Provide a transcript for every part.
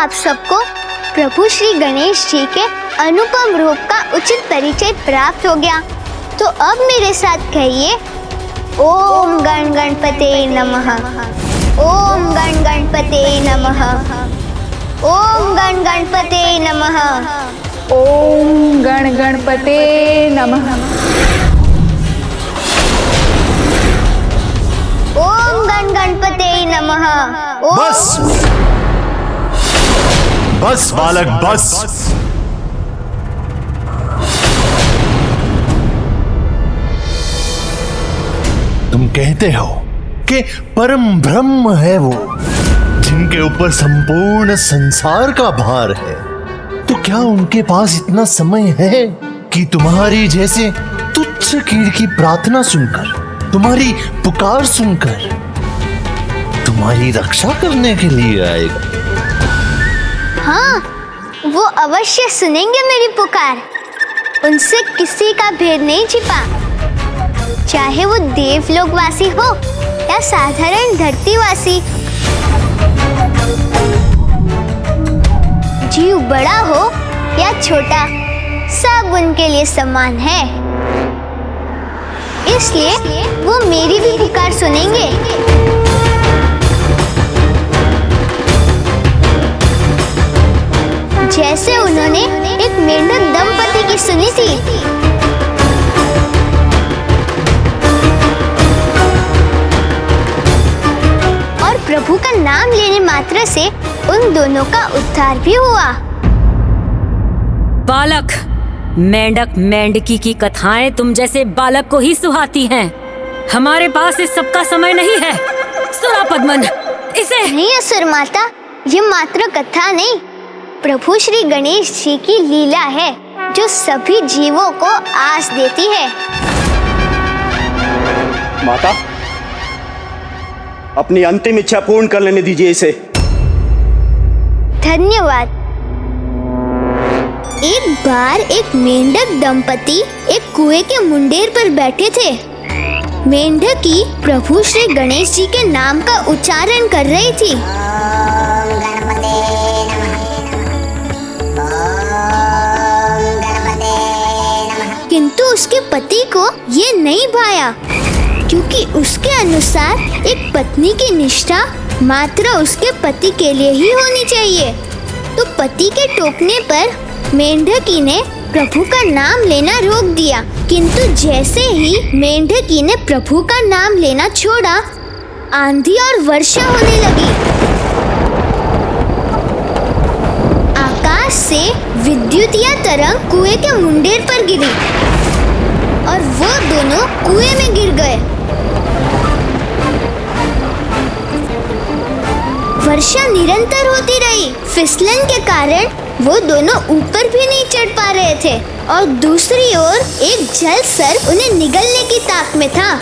आप सबको प्रभु श्री गणेश जी के अनुपम रूप का उचित परिचय प्राप्त हो गया। तो अब मेरे साथ कहिए, ओम गण गणपते नमः, ओम गण गणपते नमः, ओम गण गणपते नमः, ओम गण गणपते नमः, ओम गण गणपते नमः। बस बस बालक बस। तुम कहते हो कि परम ब्रह्म है वो जिनके ऊपर संपूर्ण संसार का भार है, तो क्या उनके पास इतना समय है कि तुम्हारी जैसे तुच्छ कीड़ की प्रार्थना सुनकर, तुम्हारी पुकार सुनकर तुम्हारी रक्षा करने के लिए आएगा? हाँ, वो अवश्य सुनेंगे मेरी पुकार। उनसे किसी का भेद नहीं छिपा, चाहे वो देवलोकवासी हो या साधारण धरतीवासी। जीव बड़ा हो या छोटा, सब उनके लिए समान है। इसलिए वो मेरी भी पुकार सुनेंगे। जैसे उन्होंने एक मेंढक दंपति की सुनी थी। और प्रभु का नाम लेने मात्र से उन दोनों का उद्धार भी हुआ। बालक, मेंढक मेंढकी की कथाएं तुम जैसे बालक को ही सुहाती हैं। हमारे पास इस सब का समय नहीं है। सुना पद्मन, इसे नहीं असुर माता, ये मात्र कथा नहीं, प्रभु श्री गणेश जी की लीला है जो सभी जीवों को आस देती है। माता, अपनी अंतिम इच्छा पूर्ण कर लेने दीजिए इसे। धन्यवाद। एक बार एक मेंढक दंपति एक कुएं के मुंडेर पर बैठे थे। मेंढकी प्रभु श्री गणेश जी के नाम का उच्चारण कर रही थी। किंतु उसके पति को ये नहीं भाया, क्योंकि उसके अनुसार एक पत्नी की निष्ठा मात्र उसके पति के लिए ही होनी चाहिए। तो पति के टोकने पर मेंढकी ने प्रभु का नाम लेना रोक दिया। किंतु जैसे ही मेंढकी ने प्रभु का नाम लेना छोड़ा, आंधी और वर्षा होने लगी। आकाश से विद्युतीय तरंग कुएं के मुंडेर पर गिरी और वो दोनों कुएं में गिर गए। वर्षा निरंतर होती रही। फिसलन के कारण वो दोनों ऊपर भी नहीं चढ़ पा रहे थे और दूसरी ओर एक जल सर्प उन्हें निगलने की ताक में था।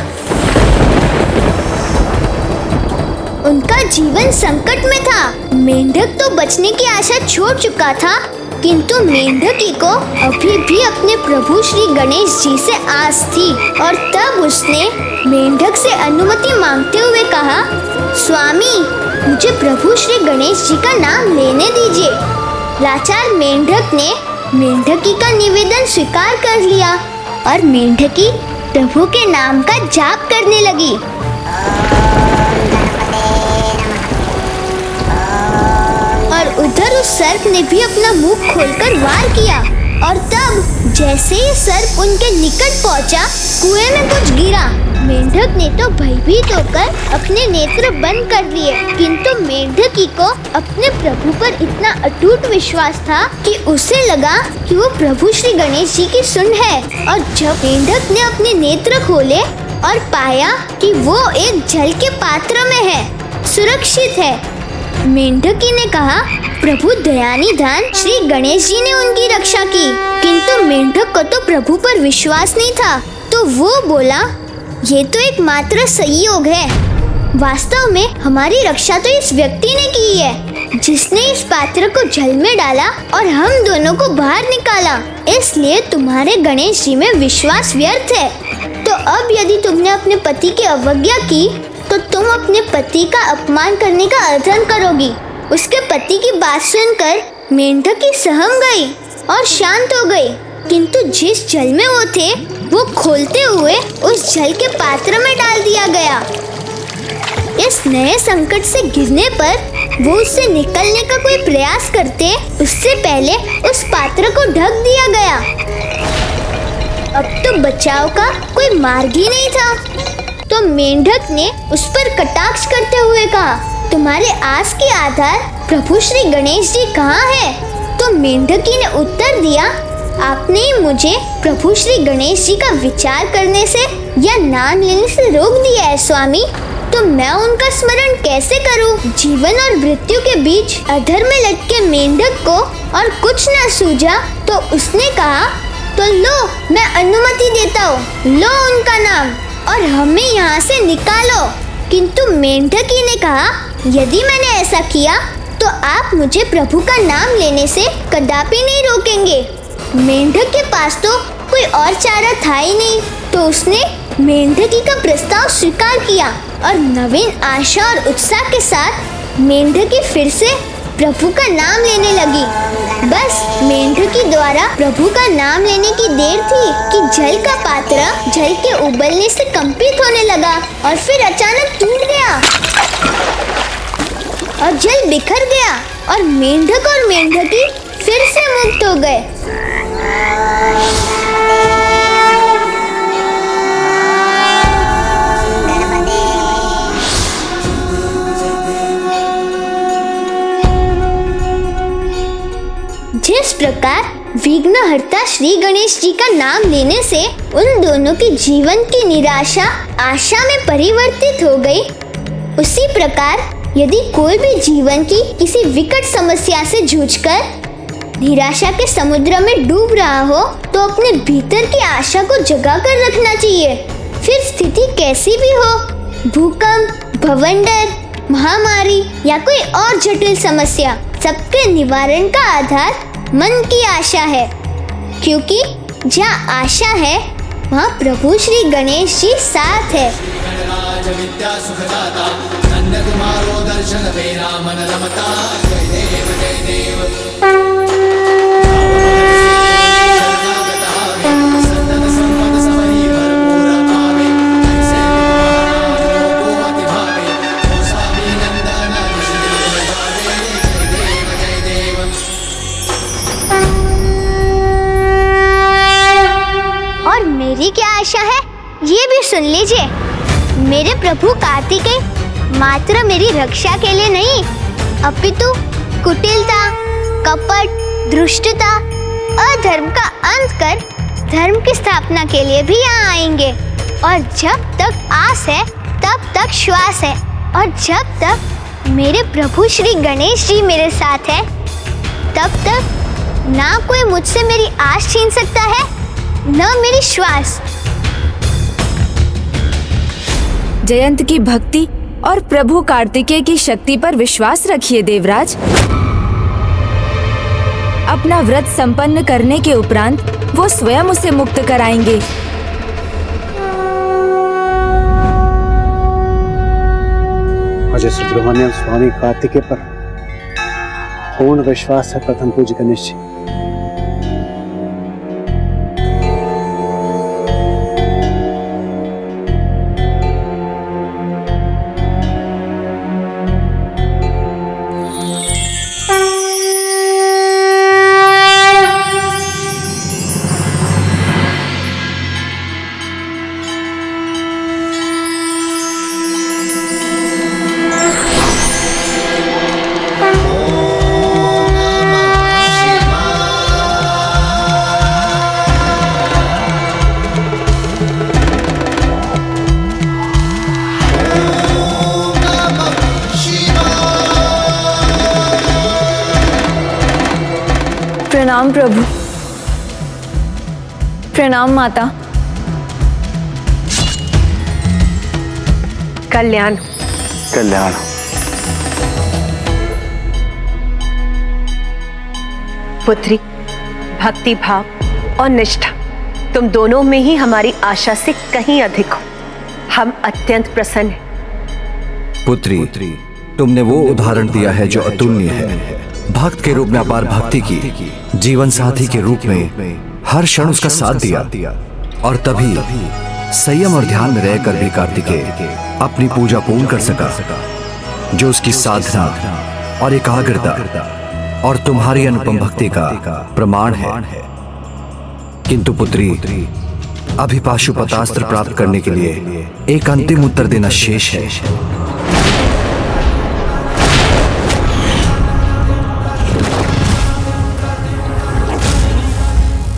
उनका जीवन संकट में था। मेंढक तो बचने की आशा छोड़ चुका था, किंतु मेंढकी को अभी भी अपने प्रभु श्री गणेश जी से आस थी। और तब उसने मेंढक से अनुमति मांगते हुए कहा, स्वामी, मुझे प्रभु श्री गणेश जी का नाम लेने दीजिए। लाचार मेंढक ने मेंढकी का निवेदन स्वीकार कर लिया और मेंढकी प्रभु के नाम का जाप करने लगी। और उधर उस सर्प ने भी अपना मुंह खोलकर वार किया और तब जैसे ही सर्प उनके निकट पहुंचा, कुएं में कुछ गिरा। मेंढक ने तो भयभीत होकर अपने नेत्र बंद कर लिए, किंतु मेंढकी को अपने प्रभु पर इतना अटूट विश्वास था कि उसे लगा कि वो प्रभु श्री गणेश जी की सुन है। और जब मेंढक ने अपने नेत्र खोले और पाया कि वो एक जल के पात्र में है, सुरक्षित है, मेंढकी ने कहा, प्रभु दयानिधान श्री गणेश जी ने उनकी रक्षा की। किंतु मेंढक को तो प्रभु पर विश्वास नहीं था, तो वो बोला, ये तो एक मात्र संयोग है। वास्तव में हमारी रक्षा तो इस व्यक्ति ने की है, जिसने इस पात्र को जल में डाला और हम दोनों को बाहर निकाला। इसलिए तुम्हारे गणेश जी में विश्वास व्यर्थ है। तो अब यदि तुमने अपने पति की अवज्ञा की, तो तुम अपने पति का अपमान करने का अधर्म करोगी। उसके पति की बात सुनकर मेंढकी सहम गई और शांत हो गई। किंतु जिस जल में वो थे वो खोलते हुए उस जल के पात्र में डाल दिया गया। इस नए संकट से गिरने पर वो उससे निकलने का कोई प्रयास करते उससे पहले उस पात्र को ढक दिया गया। अब तो बचाव का कोई मार्ग ही नहीं था। तो मेंढक ने उस पर कटाक्ष करते हुए कहा, तुम्हारे आस के आधार प्रभु श्री गणेश जी कहाँ है? तो मेंढकी ने उत्तर दिया, आपने ही मुझे प्रभु श्री गणेश जी का विचार करने से या नाम लेने से रोक दिया है स्वामी। तो मैं उनका स्मरण कैसे करूं? जीवन और मृत्यु के बीच अधर में लटके मेंढक को और कुछ न सूझा तो उसने कहा, तो लो मैं अनुमति देता हूँ, लो उनका नाम और हमें यहाँ से निकालो। किंतु मेंढकी ने कहा, यदि मैंने ऐसा किया तो आप मुझे प्रभु का नाम लेने से कदापि नहीं रोकेंगे। मेंढक के पास तो कोई और चारा था ही नहीं, तो उसने मेंढकी का प्रस्ताव स्वीकार किया और नवीन आशा और उत्साह के साथ मेंढकी फिर से प्रभु का नाम लेने लगी। बस मेंढकी द्वारा प्रभु का नाम लेने की देर थी कि जल का पात्र जल के उबलने से कंपित होने लगा और फिर अचानक टूट गया और जल बिखर गया और मेंढक और मेंढकी फिर से मुक्त हो गए। जिस प्रकार विघ्नहर्ता श्री गणेश जी का नाम लेने से उन दोनों की जीवन की निराशा आशा में परिवर्तित हो गई, उसी प्रकार यदि कोई भी जीवन की किसी विकट समस्या से जूझकर निराशा के समुद्र में डूब रहा हो तो अपने भीतर की आशा को जगा कर रखना चाहिए। फिर स्थिति कैसी भी हो, भूकंप, भवंडर, महामारी या कोई और जटिल समस्या, सबके निवारण का आधार मन की आशा है, क्योंकि जहाँ आशा है वहाँ प्रभु श्री गणेश जी साथ है। और मेरी क्या आशा है ये भी सुन लीजिए। मेरे प्रभु कार्तिकेय मात्र मेरी रक्षा के लिए नहीं, अपितु कुटिलता, कपट, दुष्टता, अधर्म का अंत कर धर्म की स्थापना के लिए भी यहाँ आएंगे। और जब तक आस है तब तक श्वास है, और जब तक मेरे प्रभु श्री गणेश जी मेरे साथ है तब तक ना कोई मुझसे मेरी आस छीन सकता है, न मेरी श्वास। जयंत की भक्ति और प्रभु कार्तिकेय की शक्ति पर विश्वास रखिए देवराज। अपना व्रत संपन्न करने के उपरांत वो स्वयं उसे मुक्त कराएंगे। मुझे सुब्रमण्यम स्वामी कार्तिकेय पर पूर्ण विश्वास है प्रथम पूज्य गणेश जी। प्रणाम प्रभु। प्रणाम माता। कल्याण कल्याण। पुत्री, भक्ति भाव और निष्ठा तुम दोनों में ही हमारी आशा से कहीं अधिक हो। हम अत्यंत प्रसन्न हैं। पुत्री, तुमने वो उदाहरण दिया है जो अतुलनीय है। भक्त के रूप में अपार भक्ति की, जीवन साथी के रूप में हर क्षण उसका साथ दिया, और तभी संयम और ध्यान में रहकर भी कार्तिकेय अपनी पूजा पूर्ण कर सका, जो उसकी साधना और एकाग्रता और तुम्हारी अनुपम भक्ति का प्रमाण है। किंतु पुत्री, अभी पाशुपतास्त्र प्राप्त करने के लिए एक अंतिम उत्तर देना शेष है।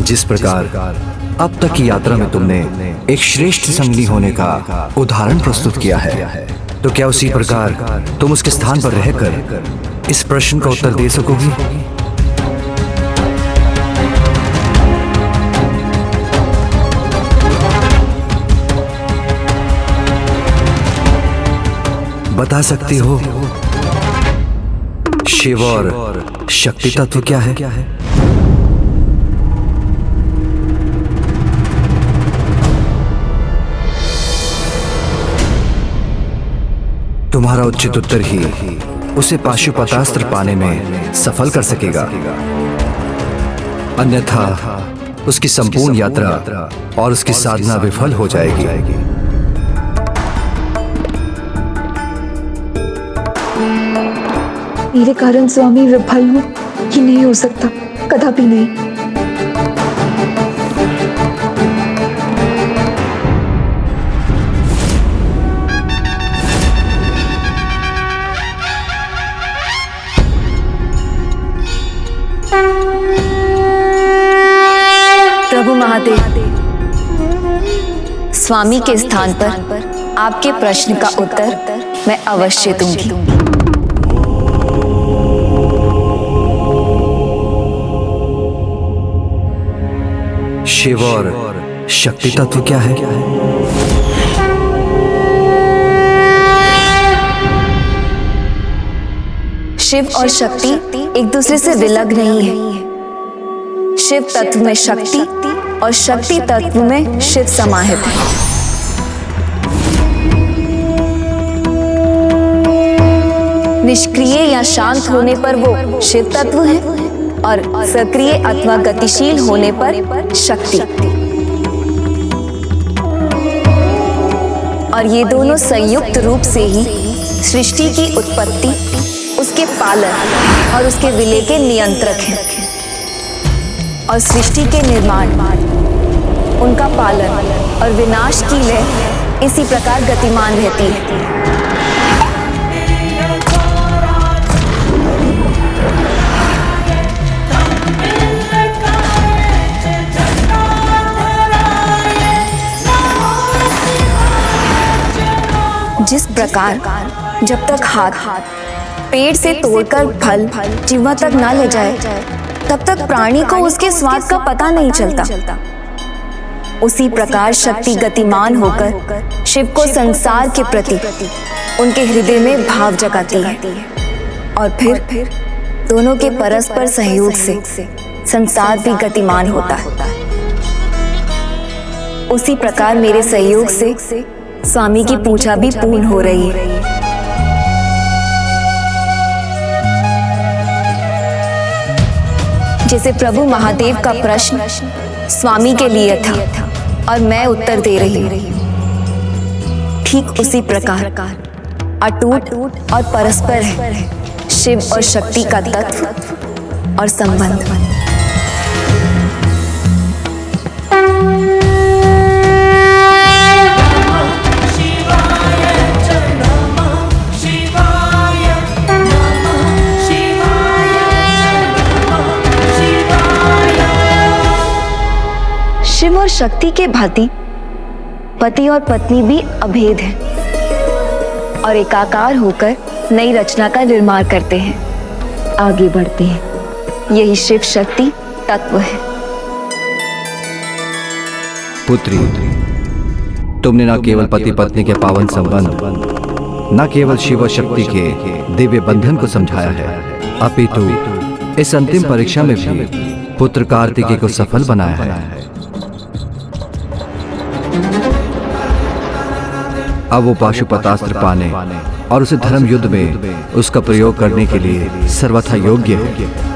जिस प्रकार अब तक की यात्रा में तुमने एक श्रेष्ठ संगी होने का उदाहरण प्रस्तुत किया है, तो क्या उसी प्रकार तुम उसके स्थान पर रहकर इस प्रश्न का उत्तर दे सकोगी? बता सकती हो शिव और शक्ति तत्व क्या है? तुम्हारा उचित उत्तर ही उसे पाशुपतास्त्र पाने में सफल कर सकेगा, अन्यथा उसकी संपूर्ण यात्रा और उसकी साधना विफल हो जाएगी। मेरे कारण स्वामी विफल हो कि नहीं हो सकता, कदापि नहीं। प्रभु महादेव, स्वामी के स्थान पर आपके प्रश्न का उत्तर मैं अवश्य दूंगी। शिव और शक्ति तत्व क्या है? शिव और शक्ति एक दूसरे से विलग नहीं है। शिव तत्व में शक्ति और शक्ति तत्व में शिव समाहित है। निष्क्रिय या शांत होने पर वो शिव तत्व है और सक्रिय अथवा गतिशील होने पर शक्ति। और ये दोनों संयुक्त रूप से ही सृष्टि की उत्पत्ति, उसके पालन और उसके विलय के नियंत्रक हैं। और सृष्टि के निर्माण, उनका पालन और विनाश की लय इसी प्रकार गतिमान रहती है। जिस प्रकार जब तक हाथ पेड़ से तोड़कर फल जीवा तक ना ले जाए, तब तक प्राणी को उसके स्वाद का पता नहीं चलता, उसी प्रकार शक्ति गतिमान होकर शिव को संसार के प्रति उनके हृदय में भाव जगाती है, और फिर दोनों के परस्पर सहयोग से संसार भी गतिमान होता है। उसी प्रकार मेरे सहयोग से स्वामी की पूजा भी पूर्ण हो रही है। जैसे प्रभु महादेव का प्रश्न स्वामी के लिए था और मैं उत्तर दे रही हूँ, ठीक उसी प्रकार अटूट और परस्पर है शिव और शक्ति का तत्व और संबंध। शिव और शक्ति के भांति पति और पत्नी भी अभेद हैं और एकाकार होकर नई रचना का निर्माण करते हैं, आगे बढ़ते हैं। यही शिव शक्ति तत्व है। पुत्री, तुमने न केवल पति पत्नी के पावन संबंध, न केवल शिव और शक्ति के दिव्य बंधन को समझाया है, अपितु इस अंतिम परीक्षा में भी पुत्र कार्तिकेय को सफल बनाया है। अब वो पाशुपतास्त्र पाने और उसे धर्म युद्ध में उसका प्रयोग करने के लिए सर्वथा योग्य है।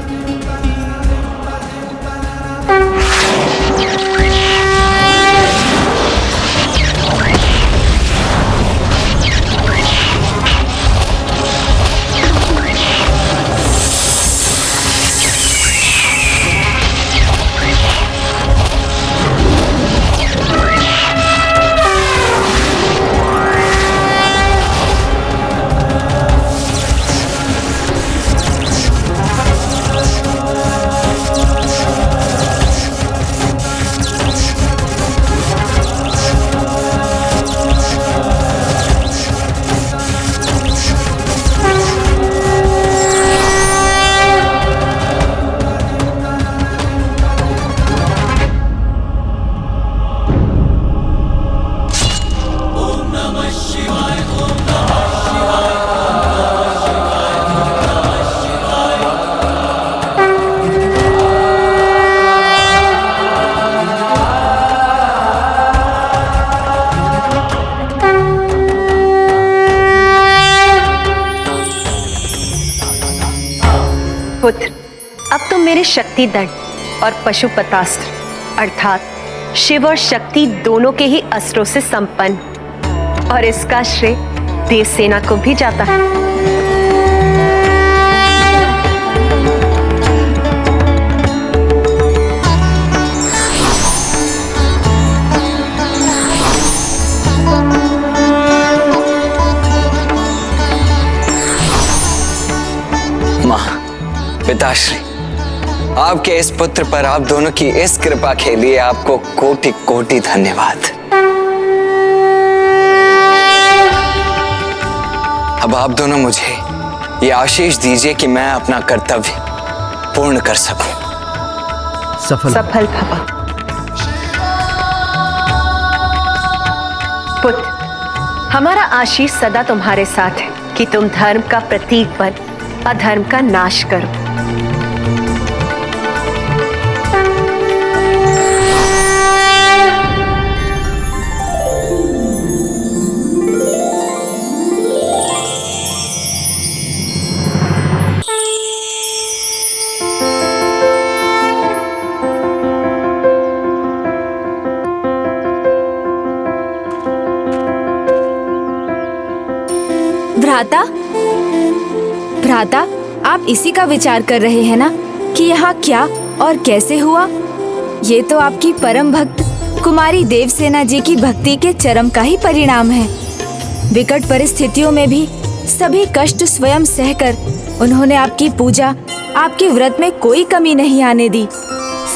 पुत्र, अब तुम मेरे शक्ति दंड और पशुपतास्त्र अर्थात शिव और शक्ति दोनों के ही अस्त्रों से संपन्न, और इसका श्रेय देवसेना को भी जाता है। पिताश्री, आपके इस पुत्र पर आप दोनों की इस कृपा के लिए आपको कोटि कोटि धन्यवाद। अब आप दोनों मुझे ये आशीष दीजिए कि मैं अपना कर्तव्य पूर्ण कर सकूं। सफल भवा। पुत्र, हमारा आशीष सदा तुम्हारे साथ है कि तुम धर्म का प्रतीक बन अधर्म का नाश करो। भ्राता, आप इसी का विचार कर रहे हैं ना कि यहाँ क्या और कैसे हुआ? ये तो आपकी परम भक्त कुमारी देवसेना जी की भक्ति के चरम का ही परिणाम है। विकट परिस्थितियों में भी सभी कष्ट स्वयं सहकर उन्होंने आपकी पूजा, आपके व्रत में कोई कमी नहीं आने दी।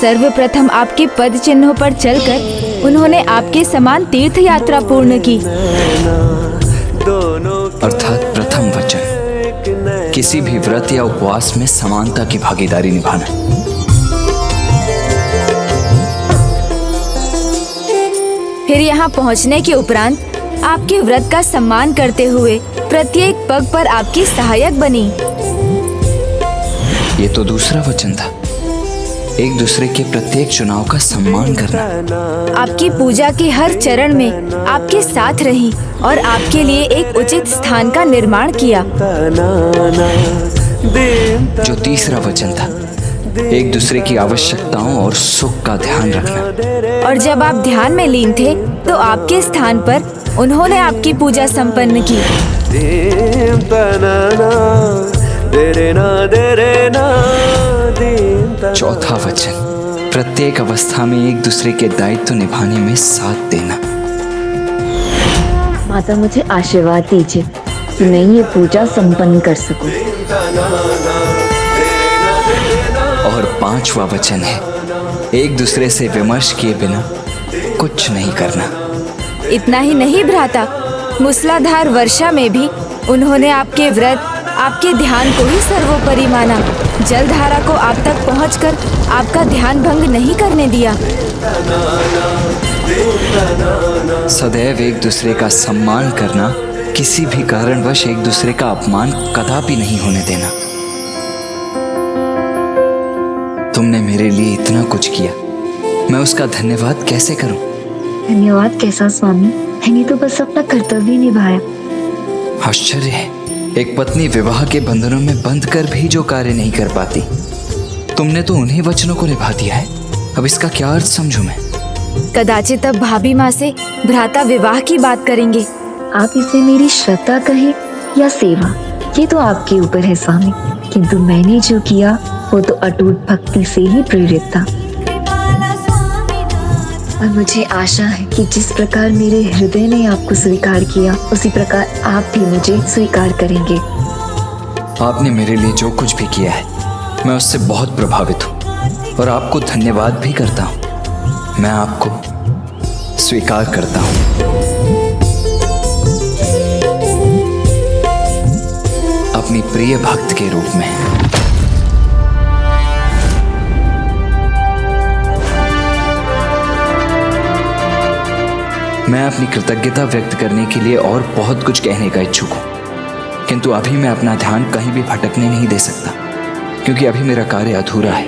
सर्वप्रथम आपके पद चिन्हों पर चलकर उन्होंने आपके समान तीर्थ यात्रा पूर्ण की। अर्थात प्रथम वचन, किसी भी व्रत या उपवास में समानता की भागीदारी निभाना। फिर यहाँ पहुँचने के उपरांत आपके व्रत का सम्मान करते हुए प्रत्येक पग पर आपकी सहायक बनी। ये तो दूसरा वचन था, एक दूसरे के प्रत्येक चुनाव का सम्मान करना। आपकी पूजा के हर चरण में आपके साथ रही और आपके लिए एक उचित स्थान का निर्माण किया। जो तीसरा वचन था, एक दूसरे की आवश्यकताओं और सुख का ध्यान रखना। और जब आप ध्यान में लीन थे तो आपके स्थान पर उन्होंने आपकी पूजा संपन्न की। चौथा वचन, प्रत्येक अवस्था में एक दूसरे के दायित्व निभाने में साथ देना। माता, मुझे आशीर्वाद दीजिए कि मैं ये पूजा संपन्न कर सकूं। और पांचवा वचन है, एक दूसरे से विमर्श किए बिना कुछ नहीं करना। इतना ही नहीं भ्राता, मूसलाधार वर्षा में भी उन्होंने आपके व्रत, आपके ध्यान को ही सर्वोपरि माना। जलधारा को आप तक पहुंचकर आपका ध्यान भंग नहीं करने दिया। सदैव एक दूसरे का सम्मान करना, किसी भी कारणवश एक दूसरे का अपमान कदापि नहीं होने देना। तुमने मेरे लिए इतना कुछ किया, मैं उसका धन्यवाद कैसे करूं? धन्यवाद कैसा स्वामी, मैंने तो बस अपना कर्तव्य निभाया। आश्चर्य है, एक पत्नी विवाह के बंधनों में बंध कर भी जो कार्य नहीं कर पाती, तुमने तो उन्हीं वचनों को निभा दिया है। अब इसका क्या अर्थ समझूं मैं? कदाचित अब भाभी माँ से भ्राता विवाह की बात करेंगे। आप इसे मेरी श्रद्धा कहे या सेवा, ये तो आपके ऊपर है स्वामी, किंतु मैंने जो किया वो तो अटूट भक्ति से ही प्रेरित था। और मुझे आशा है कि जिस प्रकार मेरे हृदय ने आपको स्वीकार किया, उसी प्रकार आप भी मुझे स्वीकार करेंगे। आपने मेरे लिए जो कुछ भी किया है, मैं उससे बहुत प्रभावित हूँ और आपको धन्यवाद भी करता हूँ। मैं आपको स्वीकार करता हूँ। अपनी प्रिय भक्त के रूप में। मैं अपनी कृतज्ञता व्यक्त करने के लिए और बहुत कुछ कहने का इच्छुक हूं, किंतु अभी मैं अपना ध्यान कहीं भी भटकने नहीं दे सकता, क्योंकि अभी मेरा कार्य अधूरा है।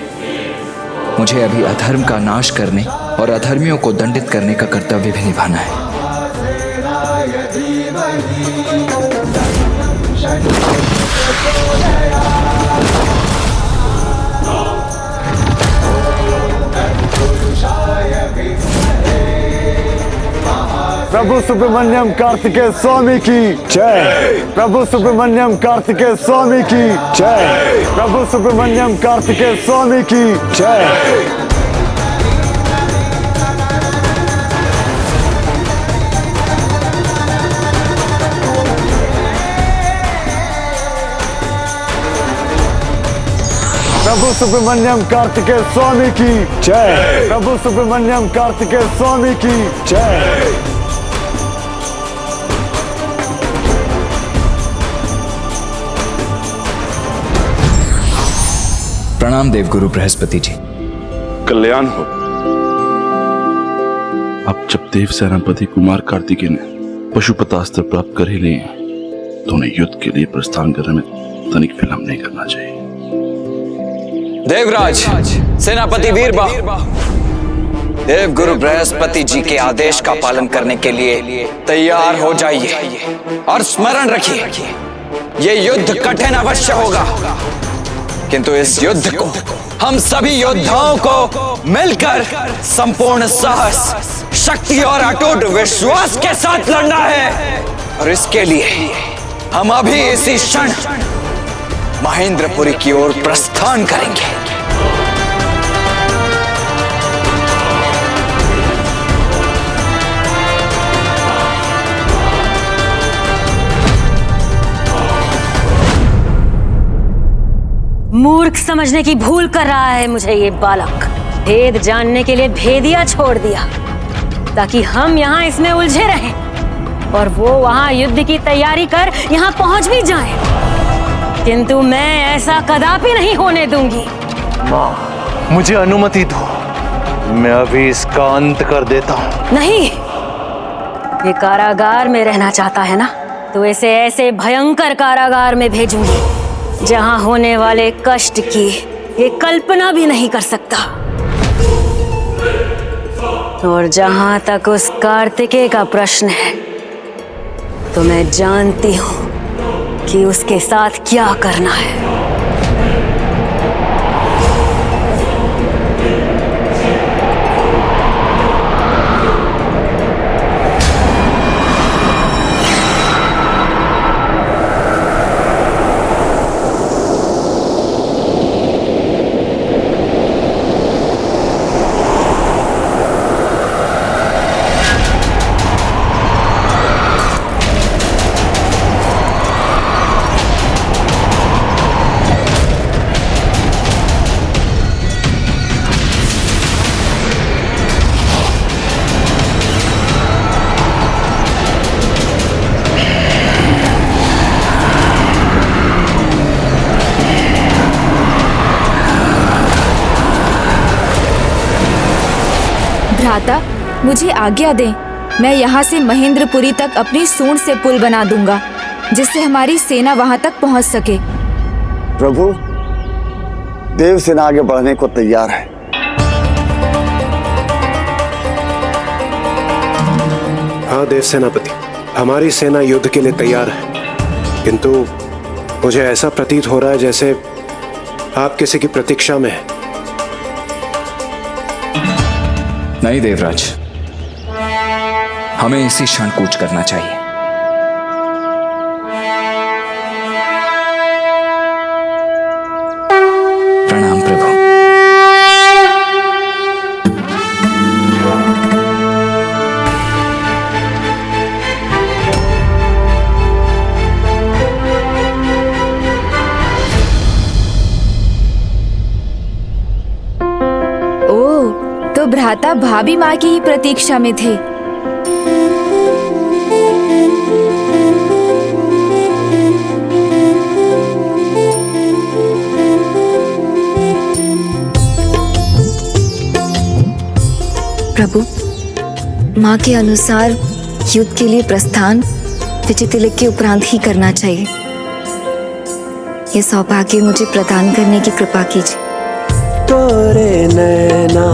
मुझे अभी अधर्म का नाश करने और अधर्मियों को दंडित करने का कर्तव्य भी निभाना है। प्रभु सुब्रमण्यम कार्तिकेय स्वामी की जय। प्रभु सुब्रमण्यम कार्तिकेय स्वामी की जय। प्रभु सुब्रमण्यम कार्तिकेय स्वामी की जय। प्रभु सुब्रमण्यम कार्तिकेय स्वामी की जय। प्रभु सुब्रमण्यम कार्तिकेय स्वामी की जय। प्रणाम देवगुरु बृहस्पति जी। कल्याण हो। अब जब देव सेनापति कुमार कार्तिकेय ने पशुपतास्त्र प्राप्त कर ही लिए हैं, तो उन्हें युद्ध के लिए प्रस्थान करने में तनिक विलंब नहीं करना चाहिए। देवराज सेनापति वीरबाहु, देवगुरु बृहस्पति जी के आदेश का पालन करने के लिए तैयार हो जाइए और स्मरण रखिए, ये युद्ध कठिन अवश्य होगा, किंतु इस युद्ध को हम सभी योद्धाओं को मिलकर संपूर्ण साहस, शक्ति और अटूट विश्वास के साथ लड़ना है। और इसके लिए हम अभी इसी क्षण महेंद्रपुरी की ओर प्रस्थान करेंगे। मूर्ख समझने की भूल कर रहा है मुझे ये बालक। भेद जानने के लिए भेदिया छोड़ दिया ताकि हम यहाँ इसमें उलझे रहें और वो वहाँ युद्ध की तैयारी कर यहाँ पहुँच भी जाए, किंतु मैं ऐसा कदापि नहीं होने दूंगी। माँ, मुझे अनुमति दो, मैं अभी इसका अंत कर देता हूँ। नहीं, ये कारागार में रहना चाहता है ना, तो इसे ऐसे भयंकर कारागार में भेजूंगी जहां होने वाले कष्ट की ये कल्पना भी नहीं कर सकता। और जहां तक उस कार्तिकेय का प्रश्न है, तो मैं जानती हूं कि उसके साथ क्या करना है। भ्राता, मुझे आज्ञा दें, मैं यहाँ से महेंद्रपुरी तक अपनी सूंड से पुल बना दूंगा, जिससे हमारी सेना वहाँ तक पहुँच सके। प्रभु, देव सेना आगे बढ़ने को तैयार है। हाँ देव सेनापति, हमारी सेना युद्ध के लिए तैयार है। किंतु मुझे ऐसा प्रतीत हो रहा है जैसे आप किसी की प्रतीक्षा में हैं। नहीं देवराज, हमें इसी क्षण कूच करना चाहिए। प्रणाम प्रभु। तो भ्राता भाभी माँ की ही प्रतीक्षा में थे। प्रभु, माँ के अनुसार युद्ध के लिए प्रस्थान विजय तिलक के उपरांत ही करना चाहिए। ये सौभाग्य मुझे प्रदान करने की कृपा कीजिए। तोरे नैना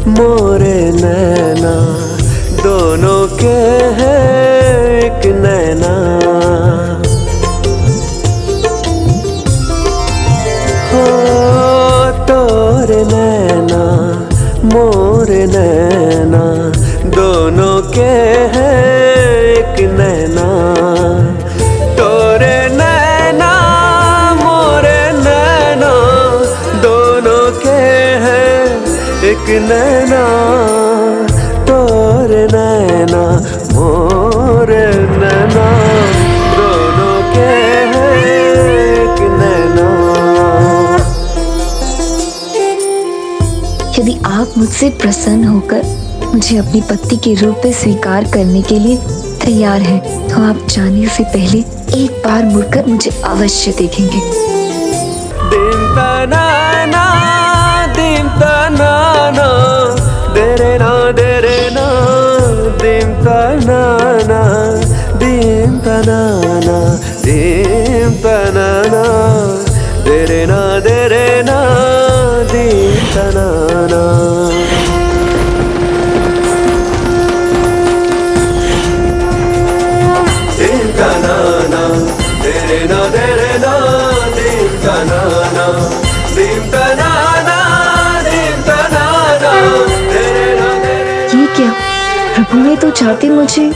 मोरे नैना दोनों के हैं एक नैना, हो तोरे नैना मोरे नैना दोनों के हैं एक नैना, तोरे नैना मोरे नैना दोनों के हैं एक नैना, तोरे नैना मोरे नैना दोनों के हैं एक नैना। यदि आप मुझसे प्रसन्न होकर मुझे अपनी पत्नी के रूप में स्वीकार करने के लिए तैयार हैं, तो आप जाने से पहले एक बार मुड़कर मुझे अवश्य देखेंगे। दिन तनाना दिन तनाना देरे ना दिन तनाना दिन तनाना दिन तनाना देरे ना दिन तनाना। दिन तनाना देरे ना दिन तनाना दिन तनाना दिन तनाना देरे ना। ये क्या, प्रभु ने तो चाहते मुझे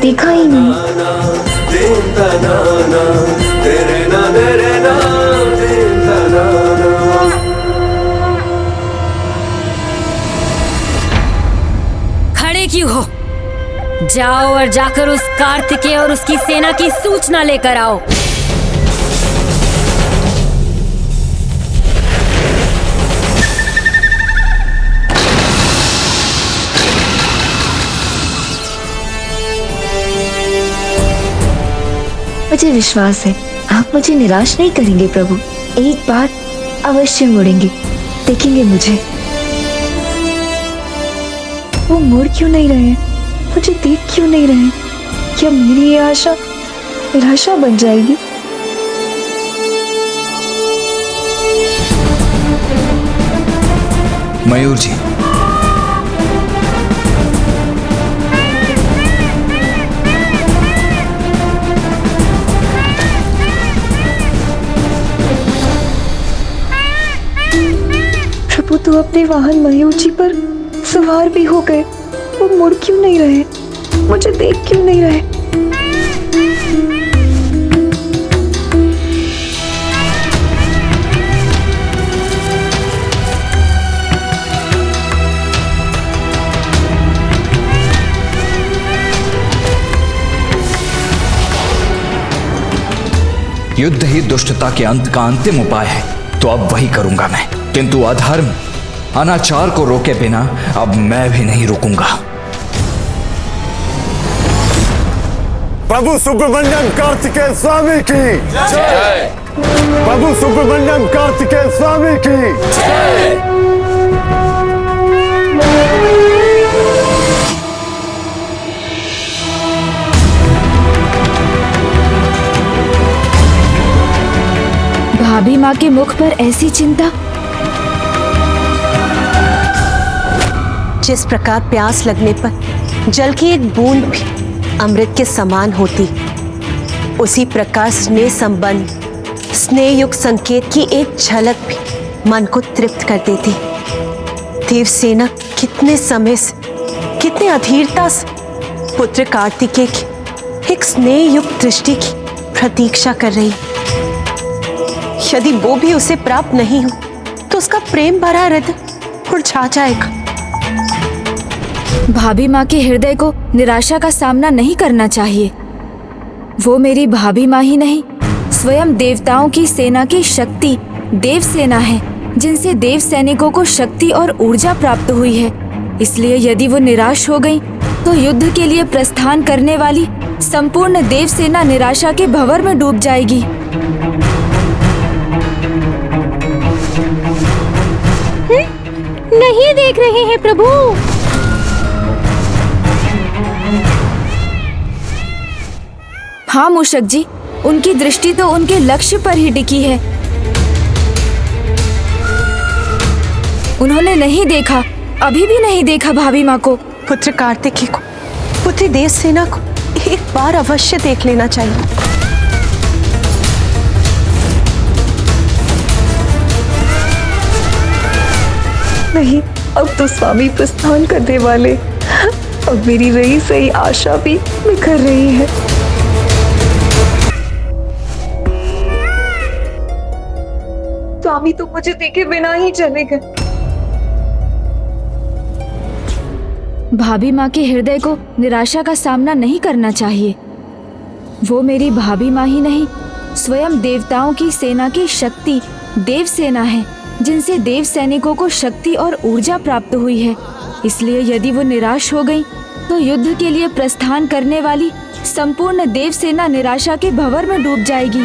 देखा ही नहीं। दिन तनाना देरे ना दिन तनाना। खड़े क्यों हो? जाओ और जाकर उस कार्तिकेय और उसकी सेना की सूचना लेकर आओ। मुझे विश्वास है आप मुझे निराश नहीं करेंगे प्रभु। एक बार अवश्य मुड़ेंगे, देखेंगे मुझे। वो मुड़ क्यों नहीं रहे, मुझे देख क्यों नहीं रहे? क्या मेरी ये आशा निराशा बन जाएगी? मयूर जी, प्रभु तो अपने वाहन मयूर जी पर सवार भी हो गए। वो मुड़ क्यों नहीं रहे, मुझे देख क्यों नहीं रहे? युद्ध ही दुष्टता के अंत का अंतिम उपाय है, तो अब वही करूंगा मैं। किंतु अधर्म अनाचार को रोके बिना अब मैं भी नहीं रुकूंगा। प्रभु सुब्रमण्यम कार्तिकेय स्वामी की जय। प्रभु सुब्रमण्यम कार्तिकेय स्वामी की जय। भाभी माँ के मुख पर ऐसी चिंता। जिस प्रकार प्यास लगने पर जल की एक बूंद भी अमृत के समान होती, उसी प्रकार स्नेह संबंध, स्नेह युक्त संकेत की एक झलक भी मन को तृप्त कर देती। देवसेना कितने समय से, कितने अधीरता से पुत्र कार्तिकेय की एक स्नेह युक्त दृष्टि की प्रतीक्षा कर रही। यदि वो भी उसे प्राप्त नहीं हो तो उसका प्रेम भरा हृदय मुरझा जाएगा। भाभी माँ के हृदय को निराशा का सामना नहीं करना चाहिए। वो मेरी भाभी माँ ही नहीं, स्वयं देवताओं की सेना की शक्ति देव सेना है, जिनसे देव सैनिकों को शक्ति और ऊर्जा प्राप्त हुई है। इसलिए यदि वो निराश हो गई तो युद्ध के लिए प्रस्थान करने वाली संपूर्ण देव सेना निराशा के भंवर में डूब जाएगी। नहीं देख रहे हैं प्रभु। हाँ मूषक जी, उनकी दृष्टि तो उनके लक्ष्य पर ही टिकी है। उन्होंने नहीं देखा, अभी भी नहीं देखा भाभी माँ को। पुत्र कार्तिकेय को, पुत्री देवसेना को एक बार अवश्य देख लेना चाहिए। नहीं, अब तो स्वामी प्रस्थान करने वाले। अब मेरी रही सही आशा भी बिखर रही है। स्वामी तो मुझे देखे बिना ही चले गए। भाभी माँ के हृदय को निराशा का सामना नहीं करना चाहिए। वो मेरी भाभी माँ ही नहीं, स्वयं देवताओं की सेना की शक्ति देव सेना है, जिनसे देव सैनिकों को शक्ति और ऊर्जा प्राप्त हुई है। इसलिए यदि वो निराश हो गई तो युद्ध के लिए प्रस्थान करने वाली संपूर्ण देव सेना निराशा के भंवर में डूब जाएगी।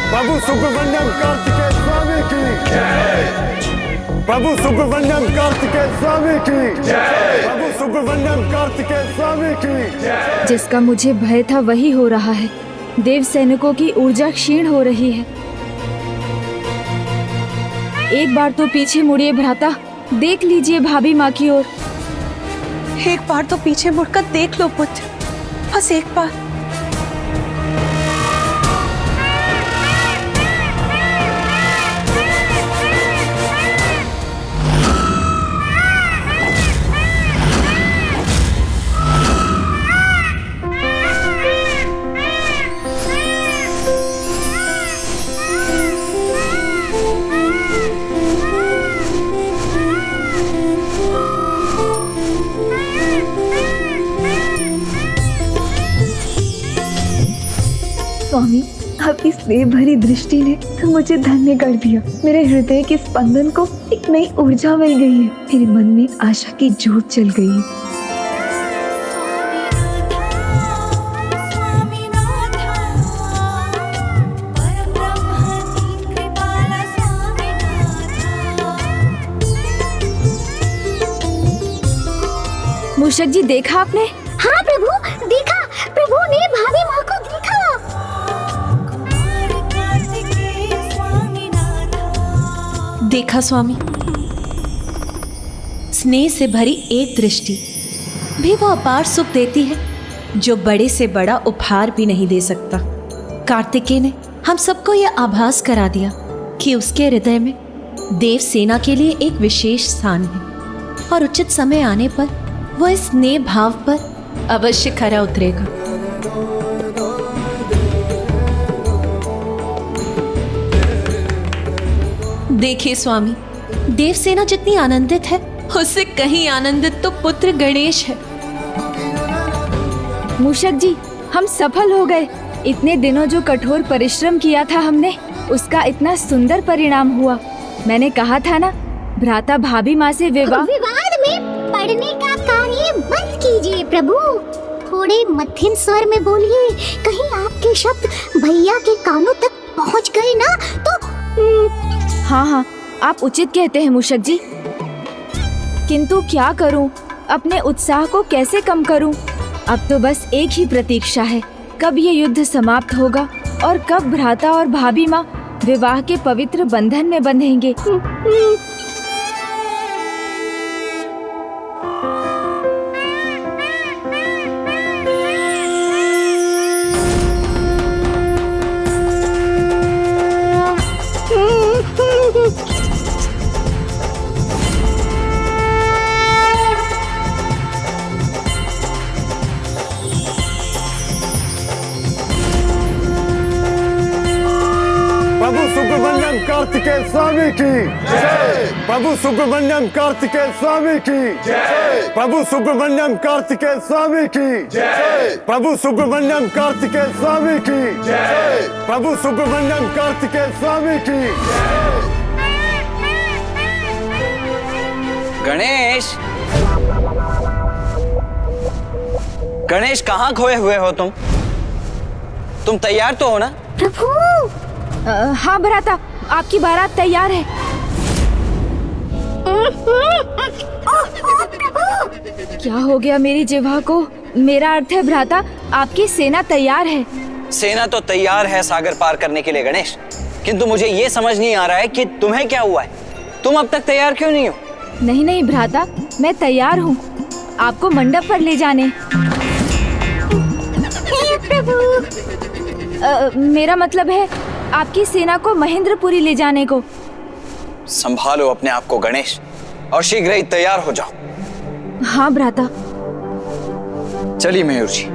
प्रभु सुब्रमण्यम कार्तिकेय स्वामी की जय। प्रभु सुब्रमण्यम कार्तिकेय स्वामी की जय। प्रभु सुब्रमण्यम कार्तिकेय स्वामी की जय। जिसका मुझे भय था वही हो रहा है। देव सैनिकों की ऊर्जा क्षीण हो रही है। एक बार तो पीछे मुड़िए भ्राता, देख लीजिए भाभी माँ की ओर। एक बार तो पीछे मुड़कर देख लो पुत्र, बस एक बार। स्वामी, आपकी स्नेह भरी दृष्टि ने तो मुझे धन्य कर दिया। मेरे हृदय के स्पंदन को एक नई ऊर्जा मिल गई है। मेरे मन में आशा की ज्योत जल गई है। मूषक जी, देखा आपने? हाँ प्रभु, देखा। प्रभु ने भाभी माँ को देखा। देखा स्वामी, स्नेह से भरी एक दृष्टि भी वो अपार सुख देती है जो बड़े से बड़ा उपहार भी नहीं दे सकता। कार्तिकेय ने हम सबको यह आभास करा दिया कि उसके हृदय में देव सेना के लिए एक विशेष स्थान है और उचित समय आने पर वह इस स्नेह भाव पर अवश्य खरा उतरेगा। देखिए स्वामी, देवसेना जितनी आनंदित है उससे कहीं आनंदित तो पुत्र गणेश है। मूषक जी, हम सफल हो गए। इतने दिनों जो कठोर परिश्रम किया था हमने, उसका इतना सुंदर परिणाम हुआ। मैंने कहा था ना, भ्राता भाभी माँ से विवाद में पढ़ने का कार्य बंद कीजिए प्रभु। थोड़े मध्यम स्वर में बोलिए, कहीं आपके शब्द भैया के कानों तक पहुँच गए ना तो। हाँ हाँ, आप उचित कहते हैं मूषक जी, किंतु क्या करूं, अपने उत्साह को कैसे कम करूं? अब तो बस एक ही प्रतीक्षा है, कब ये युद्ध समाप्त होगा और कब भ्राता और भाभी माँ विवाह के पवित्र बंधन में बंधेंगे। सुब्रमण्यम कार्तिकेय स्वामी की जय। प्रभु सुब्रमण्यम कार्तिकेय स्वामी की जय। प्रभु सुब्रमण्यम कार्तिकेय स्वामी की जय। प्रभु सुब्रमण्यम कार्तिकेय स्वामी की जय। प्रभु सुब्रमण्यम कार्तिकेय स्वामी की जय। गणेश, गणेश कहाँ खोए हुए हो तुम तैयार तो हो ना? प्रभु। हाँ भ्राता, आपकी बारात तैयार है। क्या हो गया मेरी जिह्वा को? मेरा अर्थ है भ्राता, आपकी सेना तैयार है। सेना तो तैयार है सागर पार करने के लिए गणेश, किंतु मुझे ये समझ नहीं आ रहा है कि तुम्हें क्या हुआ है। तुम अब तक तैयार क्यों नहीं हो? नहीं भ्राता, मैं तैयार हूँ आपको मंडप पर ले जाने। मेरा मतलब है आपकी सेना को महेंद्रपुरी ले जाने को। संभालो अपने आप को गणेश, और शीघ्र ही तैयार हो जाओ। हाँ भ्राता। चलिए मयूर जी।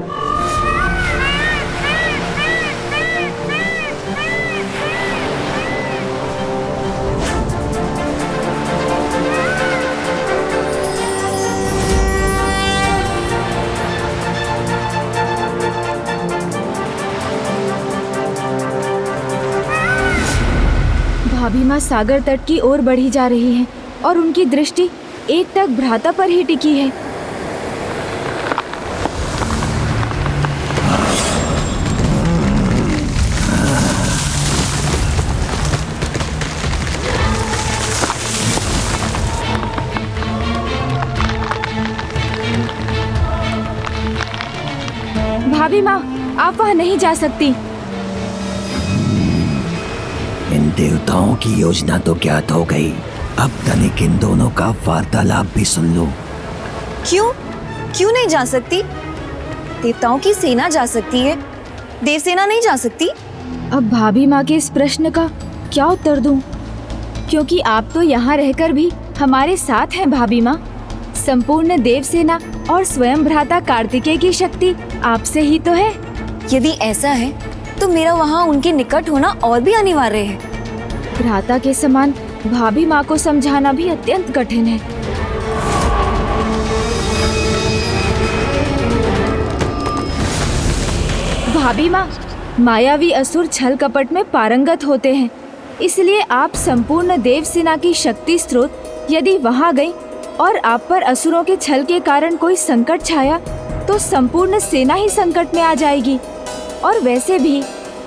भाभी माँ सागर तट की ओर बढ़ी जा रही हैं और उनकी दृष्टि एकटक भ्राता पर ही टिकी है। भाभी माँ, आप वहाँ नहीं जा सकती। इन देवताओं की योजना तो ज्ञात हो गई, अब तनिक इन दोनों का वार्तालाप भी सुन लो। क्यों नहीं जा सकती? देवताओं की सेना जा सकती है, देवसेना नहीं जा सकती। अब भाभी माँ के इस प्रश्न का क्या उत्तर दूं? क्योंकि आप तो यहाँ रहकर भी हमारे साथ हैं भाभी माँ। संपूर्ण देवसेना और स्वयं भ्राता कार्तिकेय की शक्ति आपसे ही तो है। यदि ऐसा है तो मेरा वहाँ उनके निकट होना और भी अनिवार्य है। भ्राता के समान भाभी माँ को समझाना भी अत्यंत कठिन है। भाभी माँ, मायावी असुर छल कपट में पारंगत होते हैं, इसलिए आप संपूर्ण देवसेना की शक्ति स्रोत यदि वहाँ गई और आप पर असुरों के छल के कारण कोई संकट छाया तो संपूर्ण सेना ही संकट में आ जाएगी। और वैसे भी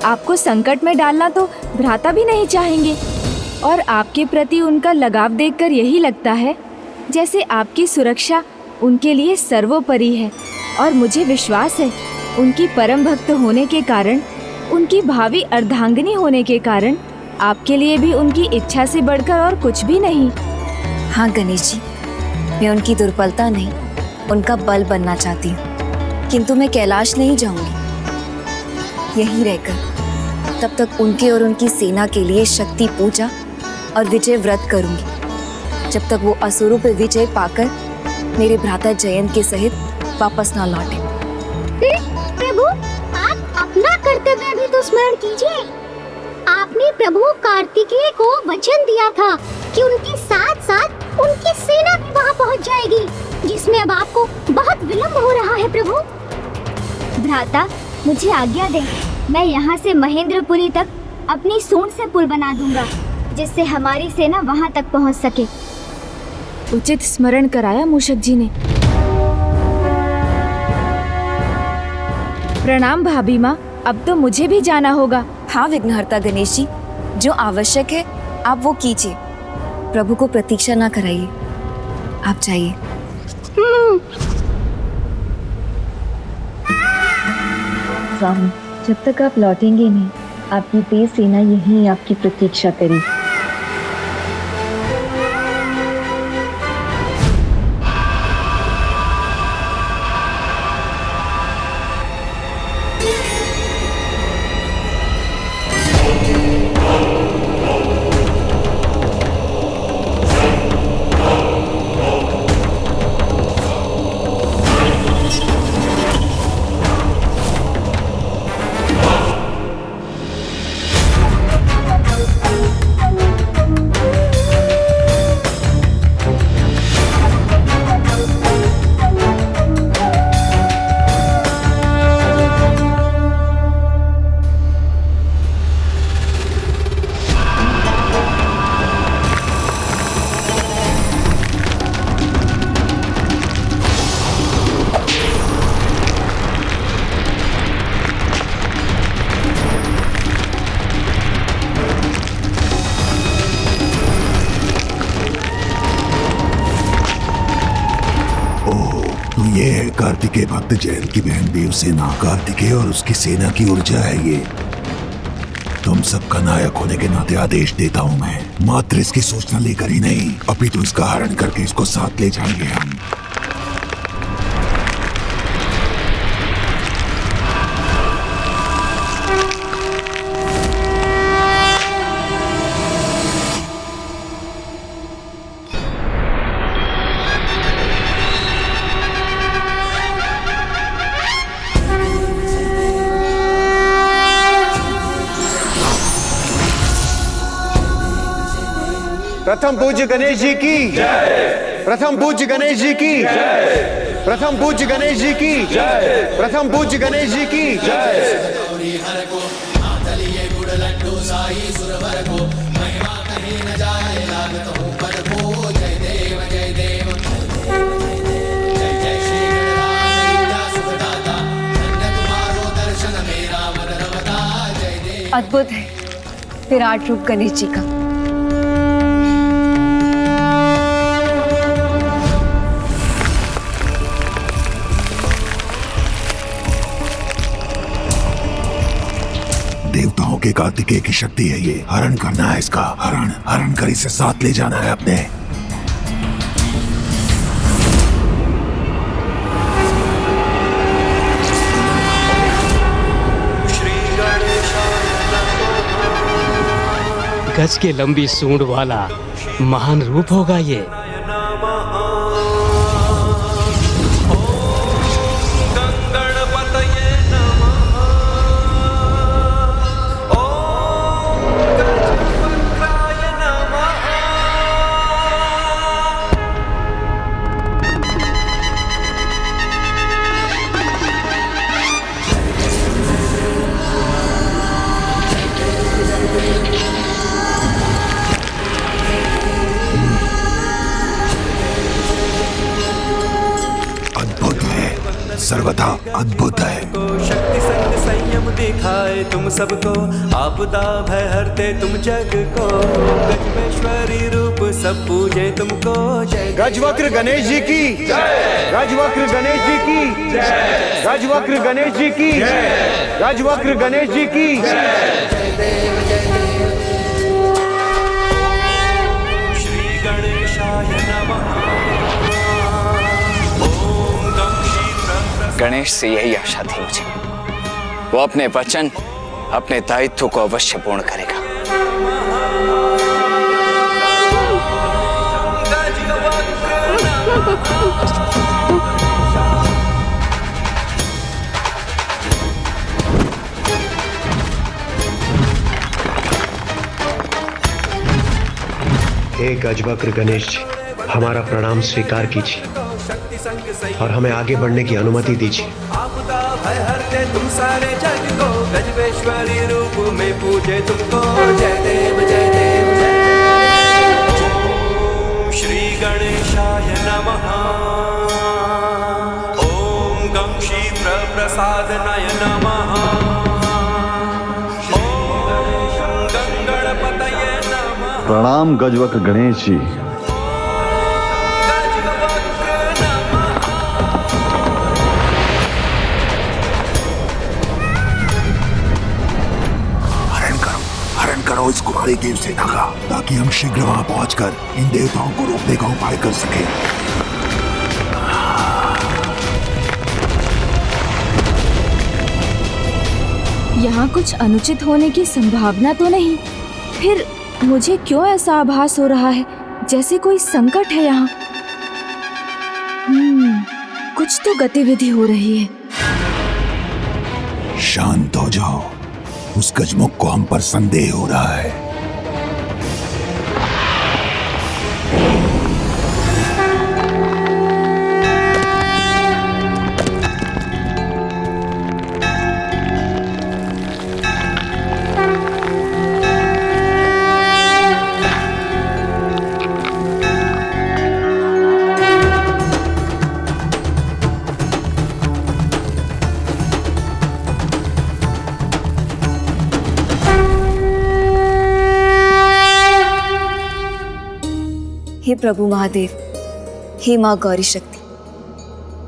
आपको संकट में डालना तो भ्राता भी नहीं चाहेंगे, और आपके प्रति उनका लगाव देखकर यही लगता है जैसे आपकी सुरक्षा उनके लिए सर्वोपरि है। और मुझे विश्वास है उनकी परम भक्त होने के कारण, उनकी भावी अर्धांगिनी होने के कारण आपके लिए भी उनकी इच्छा से बढ़कर और कुछ भी नहीं। हाँ गणेश जी, मैं उनकी दुर्बलता नहीं, उनका बल बनना चाहती हूँ, किंतु मैं कैलाश नहीं जाऊंगी। यहीं रहकर तब तक उनके और उनकी सेना के लिए शक्ति पूजा और विजय व्रत करूंगी, जब तक वो असुरों पर विजय पाकर मेरे भ्राता जयंत के सहित वापस ना लौटे। प्रभु, आप अपना कर्तव्य भी तो स्मरण कीजिए। आपने प्रभु कार्तिकेय को वचन दिया था कि उनके साथ साथ उनकी सेना भी वहाँ पहुँच जाएगी, जिसमें अब आपको बहुत विलंब हो रहा है। प्रभु भ्राता, मुझे आज्ञा दें, मैं यहाँ से महेंद्रपुरी तक अपनी सूंड से पुल बना दूंगा, जिससे हमारी सेना वहाँ तक पहुँच सके। उचित स्मरण कराया मूषक जी ने। प्रणाम भाभी माँ, अब तो मुझे भी जाना होगा। हाँ विघ्नहर्ता गणेश जी, जो आवश्यक है आप वो कीजिए, प्रभु को प्रतीक्षा ना कराइए, आप जाइए। स्वामी, जब तक आप लौटेंगे नहीं, आपकी तेज सेना यहीं आपकी प्रतीक्षा करेगी। कार्तिकेय भक्त जैन की बहन देवसेना, कार्तिकेय और उसकी सेना की ऊर्जा है ये। तुम सबका नायक होने के नाते आदेश देता हूँ मैं, मात्र इसकी सूचना लेकर ही नहीं, अभी तो इसका हरण करके इसको साथ ले जाएंगे हम। प्रथम पूज्य गणेश जी की जय। प्रथम पूज्य गणेश जी की जय। प्रथम पूज्य गणेश जी की जय। प्रथम पूज्य गणेश जी की जय। अद्भुत है विराट रूप गणेश जी का। देवताओं के कार्तिकेय की शक्ति है ये, हरण करना है इसका, हरण कर इसे साथ ले जाना है अपने। गज के लंबी सूंड वाला महान रूप होगा ये। सर्वथा अद्भुत है। शक्ति संग संयम दिखाए तुम सबको, आपदा भय हरते तुम जग को, गजवेश्वरी रूप सब पूजे तुमको जय। गजवक्र गणेश जी की जय। गजवक्र गणेश जी की जय। गजवक्र गणेश जी की जय। गजवक्र गणेश जी की जय। श्री गणेशाय नमः। गणेश से यही आशा थी मुझे, वो अपने वचन, अपने दायित्व को अवश्य पूर्ण करेगा। हे गजवक्र गणेश जी, हमारा प्रणाम स्वीकार कीजिए और हमें आगे बढ़ने की अनुमति दीजिए। आपदा भय हरते तुम सारे जग को, गजवेश्वरी रूप में पूजे तुमको जय देव जय देव जय। ओम श्री गणेशाय नमः। ओम गं क्षीप्र प्रसादनाय नमः। ओम गं गणपतये नमः। प्रणाम गजवक्र गणेश जी। करो इस कुमारी देवसेना का, ताकि हम शीघ्र वहां पहुंचकर इन देवताओं को रोकने का उपाय कर सकें। यहाँ कुछ अनुचित होने की संभावना तो नहीं, फिर मुझे क्यों ऐसा आभास हो रहा है जैसे कोई संकट है यहाँ। कुछ तो गतिविधि हो रही है। शांत हो जाओ, उस गजमुख को हम पर संदेह हो रहा है। हे प्रभु महादेव, हे माँ गौरी शक्ति,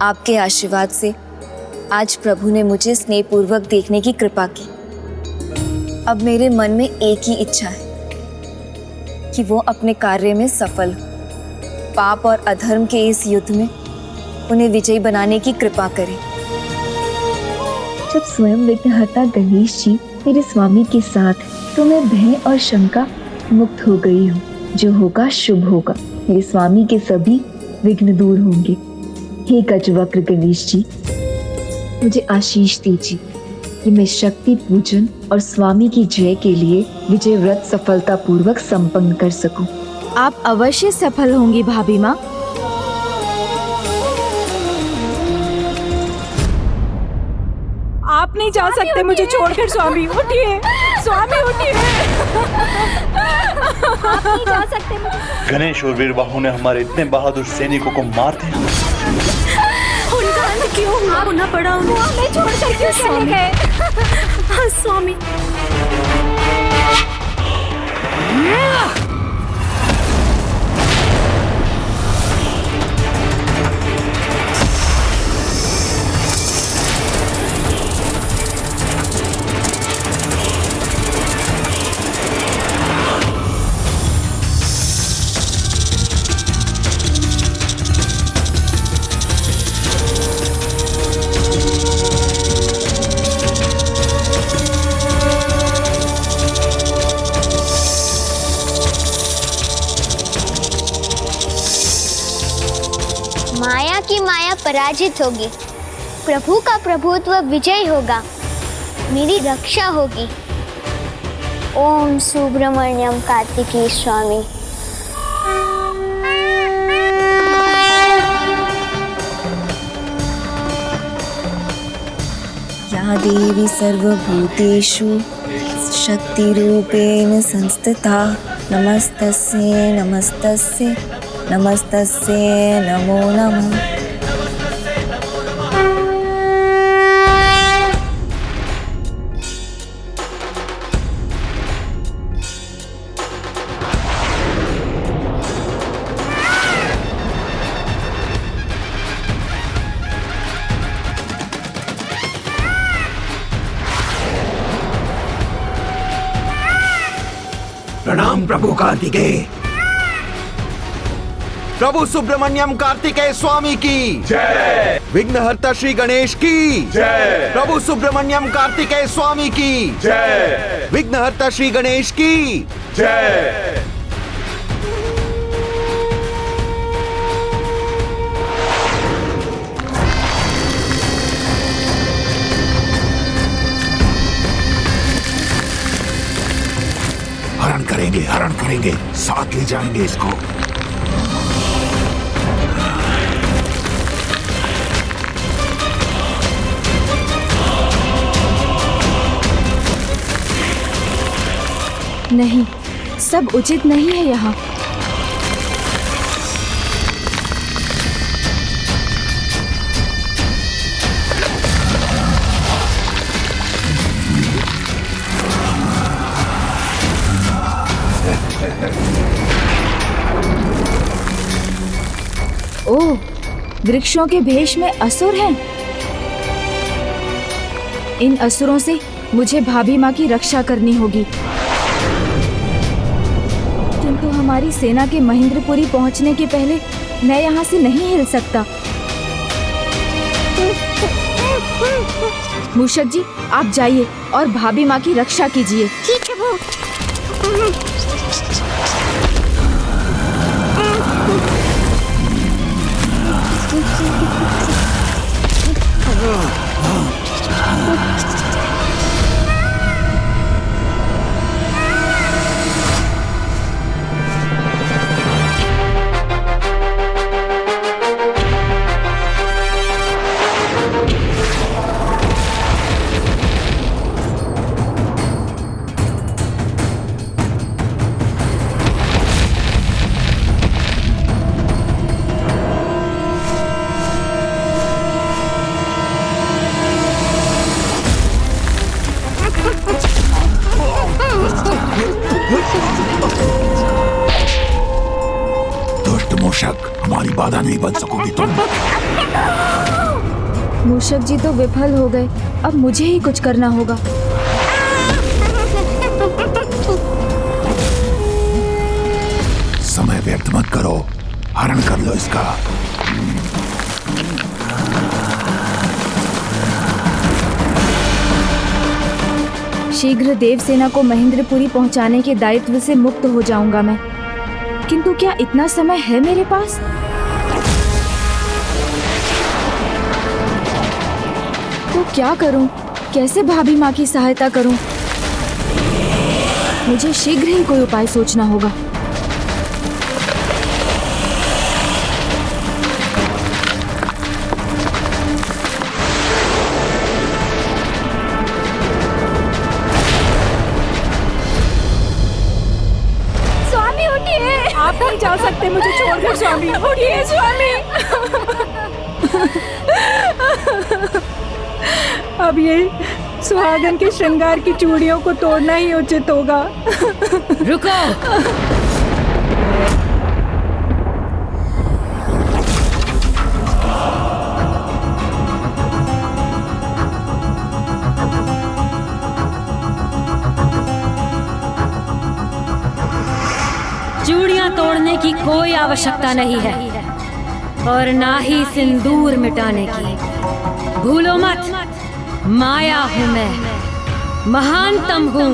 आपके आशीर्वाद से आज प्रभु ने मुझे स्नेहपूर्वक देखने की कृपा की। अब मेरे मन में एक ही इच्छा है कि वो अपने कार्य में सफल हो, पाप और अधर्म के इस युद्ध में उन्हें विजयी बनाने की कृपा करें। जब स्वयं विघ्नहर्ता गणेश जी मेरे स्वामी के साथ हैं, तो मैं भय और शंका मुक्त हो गई हूँ। जो होगा शुभ होगा। मेरे स्वामी के सभी विघ्न दूर होंगे। हे गजवक्र गणेश जी, मुझे आशीष दीजिए कि मैं शक्ति पूजन और स्वामी की जय के लिए विजय व्रत सफलता पूर्वक संपन्न कर सकूं। आप अवश्य सफल होंगी भाभी माँ। आप नहीं जा सकते मुझे छोड़कर स्वामी। उठिए स्वामी, उठिए। आप नहीं जा सकते मुझे। गणेश और वीरबाहु ने हमारे इतने बहादुर सैनिकों को मार दिया। उनका अंत क्यों हुआ? होना पड़ा उन्हें। हमें छोड़कर क्यों चले गए? हाँ स्वामी। माया की माया पराजित होगी, प्रभु का प्रभुत्व विजय होगा, मेरी रक्षा होगी। ओम सुब्रमण्यम कार्तिकेय स्वामी। या देवी सर्वभूतेषु शक्तिरूपेण संस्थिता नमस्तस्यै नमस्तस्यै नमस्तस्यै नमो नमः। प्रणाम प्रभु कार्तिकेय। प्रभु सुब्रमण्यम कार्तिकेय स्वामी की जय। विघ्नहर्ता श्री गणेश की जय। प्रभु सुब्रमण्यम कार्तिकेय स्वामी की जय। विघ्नहर्ता श्री गणेश की जय। हरण करेंगे, साथ ले जाएंगे इसको। नहीं, सब उचित नहीं है यहाँ। ओह, वृक्षों के भेष में असुर हैं। इन असुरों से मुझे भाभी माँ की रक्षा करनी होगी, किंतु हमारी सेना के महेंद्रपुरी पहुंचने के पहले मैं यहाँ से नहीं हिल सकता। मूषक जी, आप जाइए और भाभी माँ की रक्षा कीजिए। ठीक है वो। मूषक, हमारी बाधा नहीं बन सकोगी तुम। मूषक जी तो विफल हो गए, अब मुझे ही कुछ करना होगा। समय व्यर्थ मत करो, हरण कर लो इसका। शीघ्र देवसेना को महेंद्रपुरी पहुंचाने के दायित्व से मुक्त हो जाऊंगा मैं, किंतु क्या इतना समय है मेरे पास? तो क्या करूं? कैसे भाभी माँ की सहायता करूं? मुझे शीघ्र ही कोई उपाय सोचना होगा। स्वामी उठिए, आप नहीं जा सकते मुझे छोड़कर। स्वामी उठिए, स्वामी। अब ये सुहागन के श्रृंगार की चूड़ियों को तोड़ना ही उचित होगा। रुको। चूड़ियां तोड़ने की कोई आवश्यकता नहीं है और ना ही सिंदूर मिटाने की। भूलो मत, माया हूँ मैं, महानतम हूँ।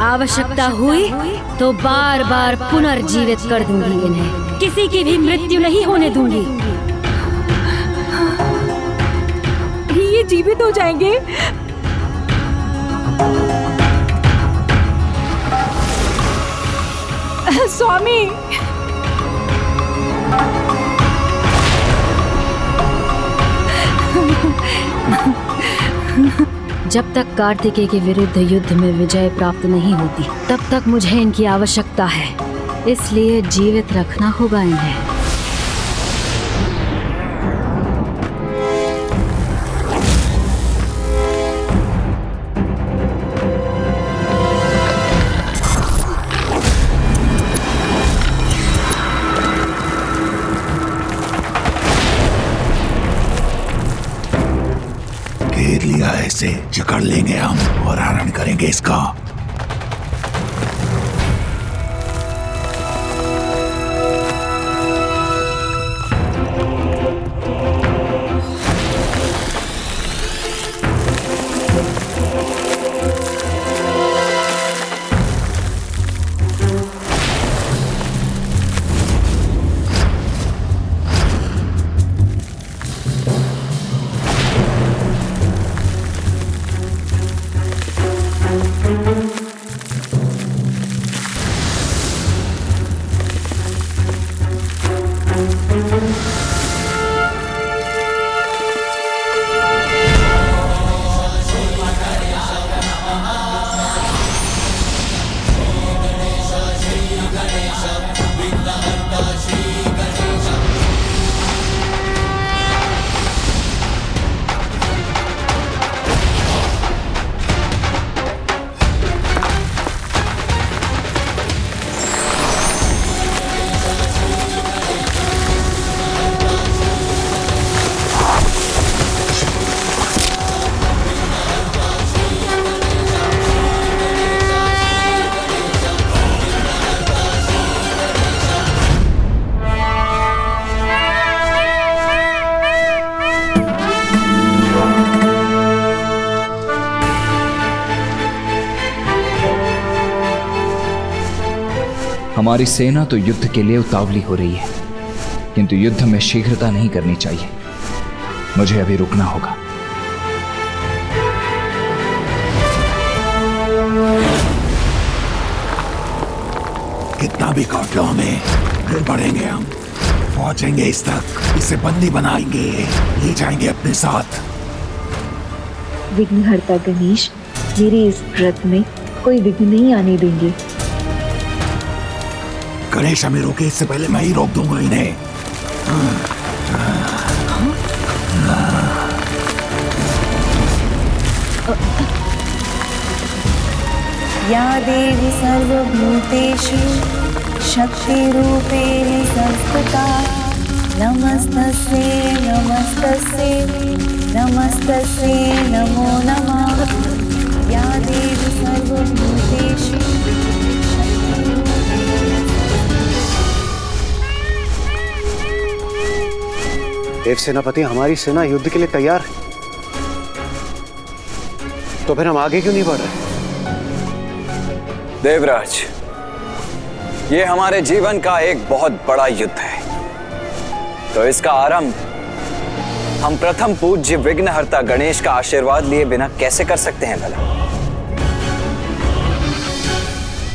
आवश्यकता हुई तो बार बार पुनर्जीवित कर दूंगी इन्हें, किसी की भी मृत्यु नहीं होने दूंगी। ये जीवित हो जाएंगे? स्वामी, जब तक कार्तिकेय के विरुद्ध युद्ध में विजय प्राप्त नहीं होती तब तक मुझे इनकी आवश्यकता है, इसलिए जीवित रखना होगा इन्हें। घेर लिया है इसे, जकड़ लेंगे हम और हरण करेंगे इसका। हमारी सेना तो युद्ध के लिए उतावली हो रही है, किंतु युद्ध में शीघ्रता नहीं करनी चाहिए। मुझे अभी रुकना होगा। कितना भी काट लो हमें, फिर बढ़ेंगे हम, पहुंचेंगे इस तक, इसे बंदी बनाएंगे, ले जाएंगे अपने साथ। विघ्नहर्ता गणेश, मेरे इस व्रत में कोई विघ्न नहीं आने देंगे। गणेश हमें रोके इससे पहले मैं ही रोक दूंगा इन्हें। या देवी सर्वभूतेषु शक्तिरूपेण संस्थिता नमस्तस्यै नमस्तस्यै नमस्तस्यै नमो नमः या देवी सर्वभूतेषु देव सेनापति, हमारी सेना युद्ध के लिए तैयार है, तो फिर हम आगे क्यों नहीं बढ़ रहे? देवराज, ये हमारे जीवन का एक बहुत बड़ा युद्ध है, तो इसका आरंभ हम प्रथम पूज्य विघ्नहर्ता गणेश का आशीर्वाद लिए बिना कैसे कर सकते हैं भला?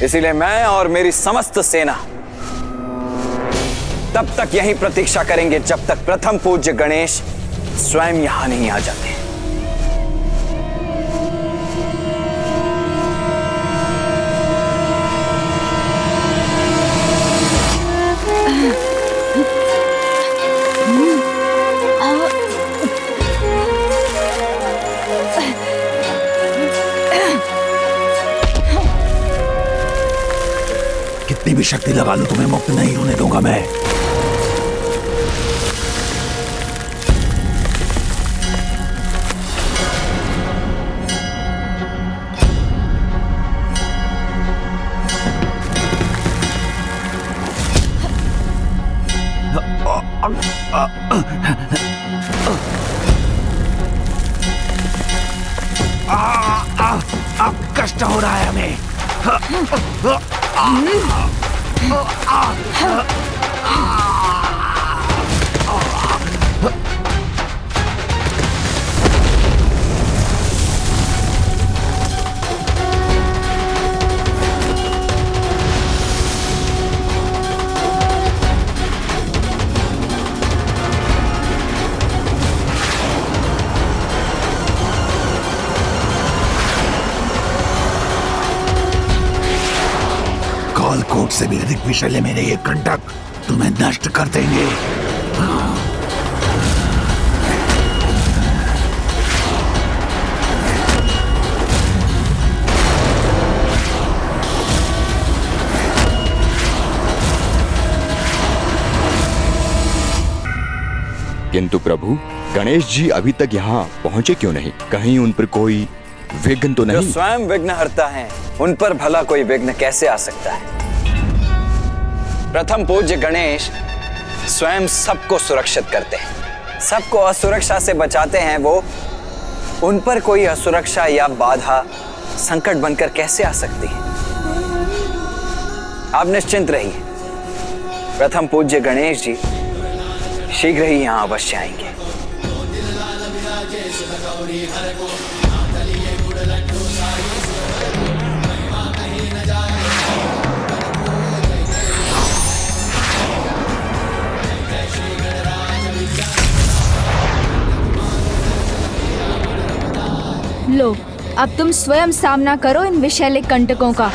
इसीलिए मैं और मेरी समस्त सेना तब तक यहीं प्रतीक्षा करेंगे जब तक प्रथम पूज्य गणेश स्वयं यहां नहीं आ जाते। कितनी भी शक्ति लगा लो, तुम्हें मुक्त नहीं होने दूंगा मैं। कष्ट हो रहा है हमें। कालकोट से भी अधिक विषैले मेरे ये कंटक तुम्हें नष्ट कर देंगे। किंतु प्रभु, गणेश जी अभी तक यहाँ पहुँचे क्यों नहीं? कहीं उन पर कोई विघ्न तो नहीं? जो स्वयं विघ्नहर्ता हैं, उन पर भला कोई विघ्न कैसे आ सकता है? प्रथम पूज्य गणेश स्वयं सबको सुरक्षित करते हैं, सबको असुरक्षा से बचाते हैं। वो उन पर कोई असुरक्षा या बाधा संकट बनकर कैसे आ सकती है? आप निश्चिंत रहिए, प्रथम पूज्य गणेश जी शीघ्र ही यहाँ अवश्य आएंगे। लो, अब तुम स्वयं सामना करो इन विषैले कंटकों का।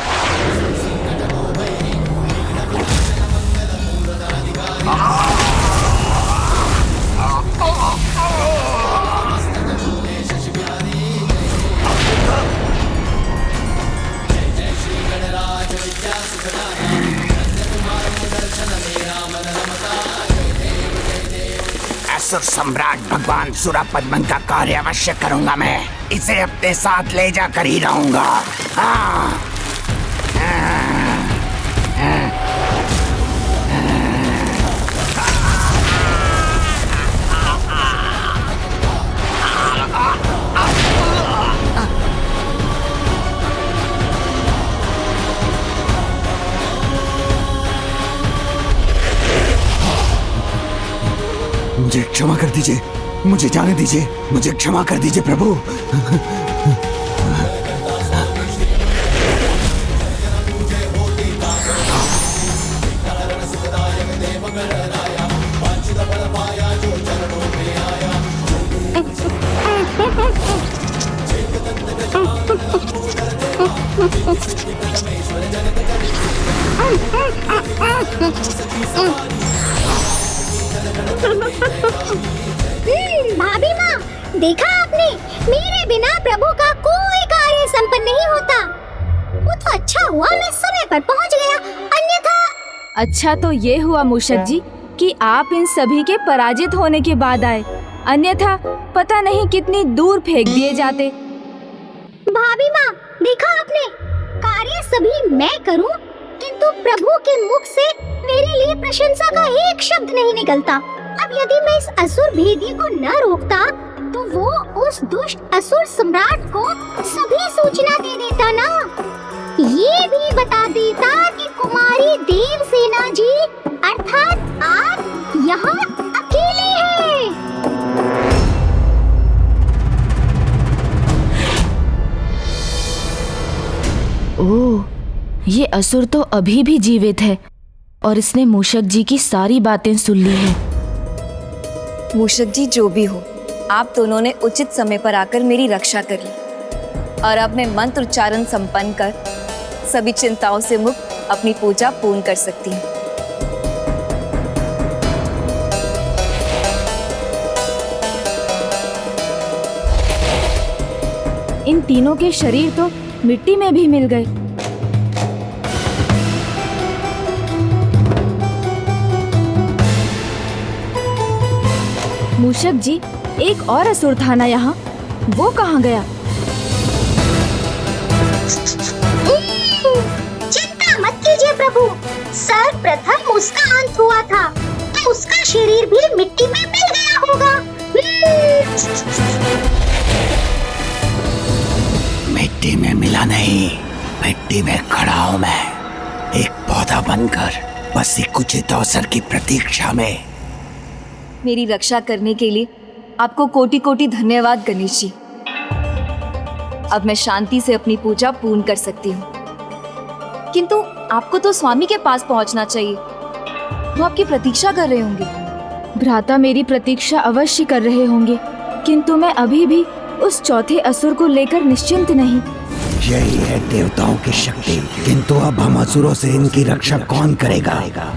असुर सम्राट भगवान सुरापद्मन का कार्य अवश्य करूंगा मैं। इसे अपने साथ ले जाकर ही रहूंगा। मुझे क्षमा कर दीजिए, मुझे जाने दीजिए, मुझे क्षमा कर दीजिए प्रभु। भाभी माँ, देखा आपने, मेरे बिना प्रभु का कोई कार्य संपन्न नहीं होता। वो तो अच्छा हुआ मैं समय पर पहुँच गया, अन्यथा। अच्छा तो ये हुआ मूषक जी कि आप इन सभी के पराजित होने के बाद आए, अन्यथा पता नहीं कितनी दूर फेंक दिए जाते। भाभी माँ, देखा आपने, कार्य सभी मैं करूं, किंतु प्रभु के मुख से मेरे लिए प्रशंसा का एक शब्द नहीं निकलता। अब यदि मैं इस असुर भेदी को न रोकता तो वो उस दुष्ट असुर सम्राट को सभी सूचना दे देता ना, ये भी बता देता कि कुमारी देवसेना जी अर्थात आप यहाँ अकेले हैं। ओह, ये असुर तो अभी भी जीवित है और इसने मूषक जी की सारी बातें सुन ली है। मूषक जी जो भी हो, आप दोनों ने उचित समय पर आकर मेरी रक्षा कर ली और अब मैं मंत्र उच्चारण संपन्न कर सभी चिंताओं से मुक्त अपनी पूजा पूर्ण कर सकती हूँ। इन तीनों के शरीर तो मिट्टी में भी मिल गए। मूषक जी, एक और असुर था ना यहाँ, वो कहाँ गया? चिंता मत कीजिए प्रभु, सर्वप्रथम उसका अंत हुआ था तो उसका शरीर भी मिट्टी में मिल गया होगा। मिट्टी में मिला नहीं, मिट्टी में खड़ा हूँ मैं, एक पौधा बनकर, बस एक उचित अवसर की प्रतीक्षा में। मेरी रक्षा करने के लिए आपको कोटि कोटि धन्यवाद गणेश जी। अब मैं शांति से अपनी पूजा पूर्ण कर सकती हूँ। किंतु आपको तो स्वामी के पास पहुँचना चाहिए, वो आपकी प्रतीक्षा कर रहे होंगे। भ्राता मेरी प्रतीक्षा अवश्य कर रहे होंगे, किंतु मैं अभी भी उस चौथे असुर को लेकर निश्चिंत नहीं। यही है देवताओं की शक्ति, किंतु अब हम असुरों से इनकी रक्षा कौन करेगा?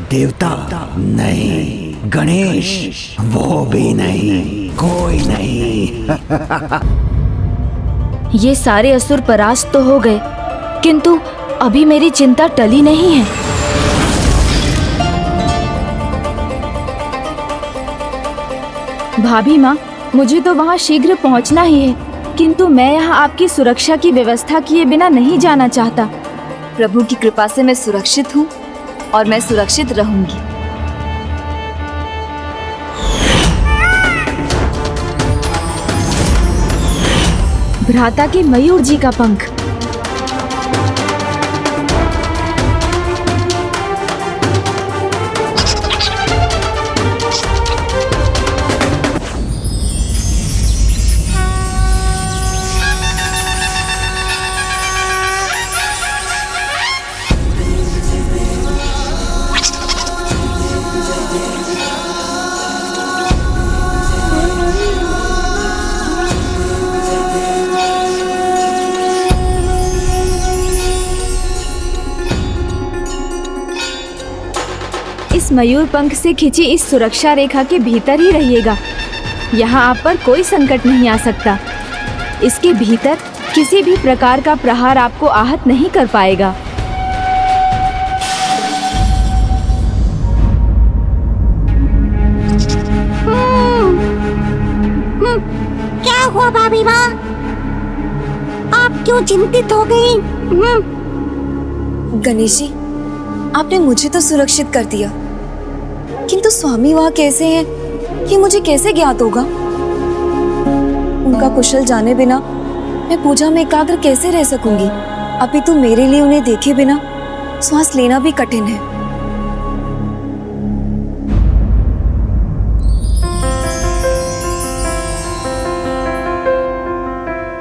देवता नहीं, गणेश वो भी नहीं, कोई नहीं। ये सारे असुर परास्त तो हो गए, किंतु अभी मेरी चिंता टली नहीं है। भाभी माँ, मुझे तो वहाँ शीघ्र पहुँचना ही है, किंतु मैं यहाँ आपकी सुरक्षा की व्यवस्था किए बिना नहीं जाना चाहता। प्रभु की कृपा से मैं सुरक्षित हूँ और मैं सुरक्षित रहूंगी। भ्राता के मयूर जी का पंख। इस मयूर पंख से खिंची इस सुरक्षा रेखा के भीतर ही रहिएगा। यहाँ आप पर कोई संकट नहीं आ सकता। इसके भीतर किसी भी प्रकार का प्रहार आपको आहत नहीं कर पाएगा। क्या हुआ भाभी माँ, आप क्यों चिंतित हो गई? गणेश जी, आपने मुझे तो सुरक्षित कर दिया, किंतु स्वामी वहाँ कैसे हैं, ये मुझे कैसे ज्ञात होगा? उनका कुशल जाने बिना मैं पूजा में एकाग्र कैसे रह सकूंगी? अभी तो मेरे लिए उन्हें देखे बिना श्वास लेना भी कठिन है।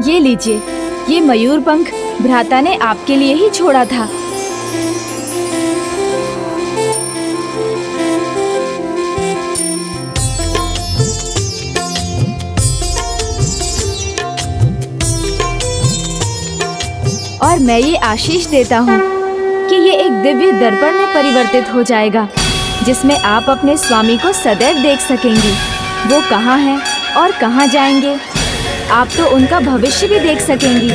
ये लीजिए, ये मयूर पंख भ्राता ने आपके लिए ही छोड़ा था। और मैं ये आशीष देता हूँ कि ये एक दिव्य दर्पण में परिवर्तित हो जाएगा, जिसमें आप अपने स्वामी को सदैव देख सकेंगी। वो कहाँ हैं और कहाँ जाएंगे, आप तो उनका भविष्य भी देख सकेंगी।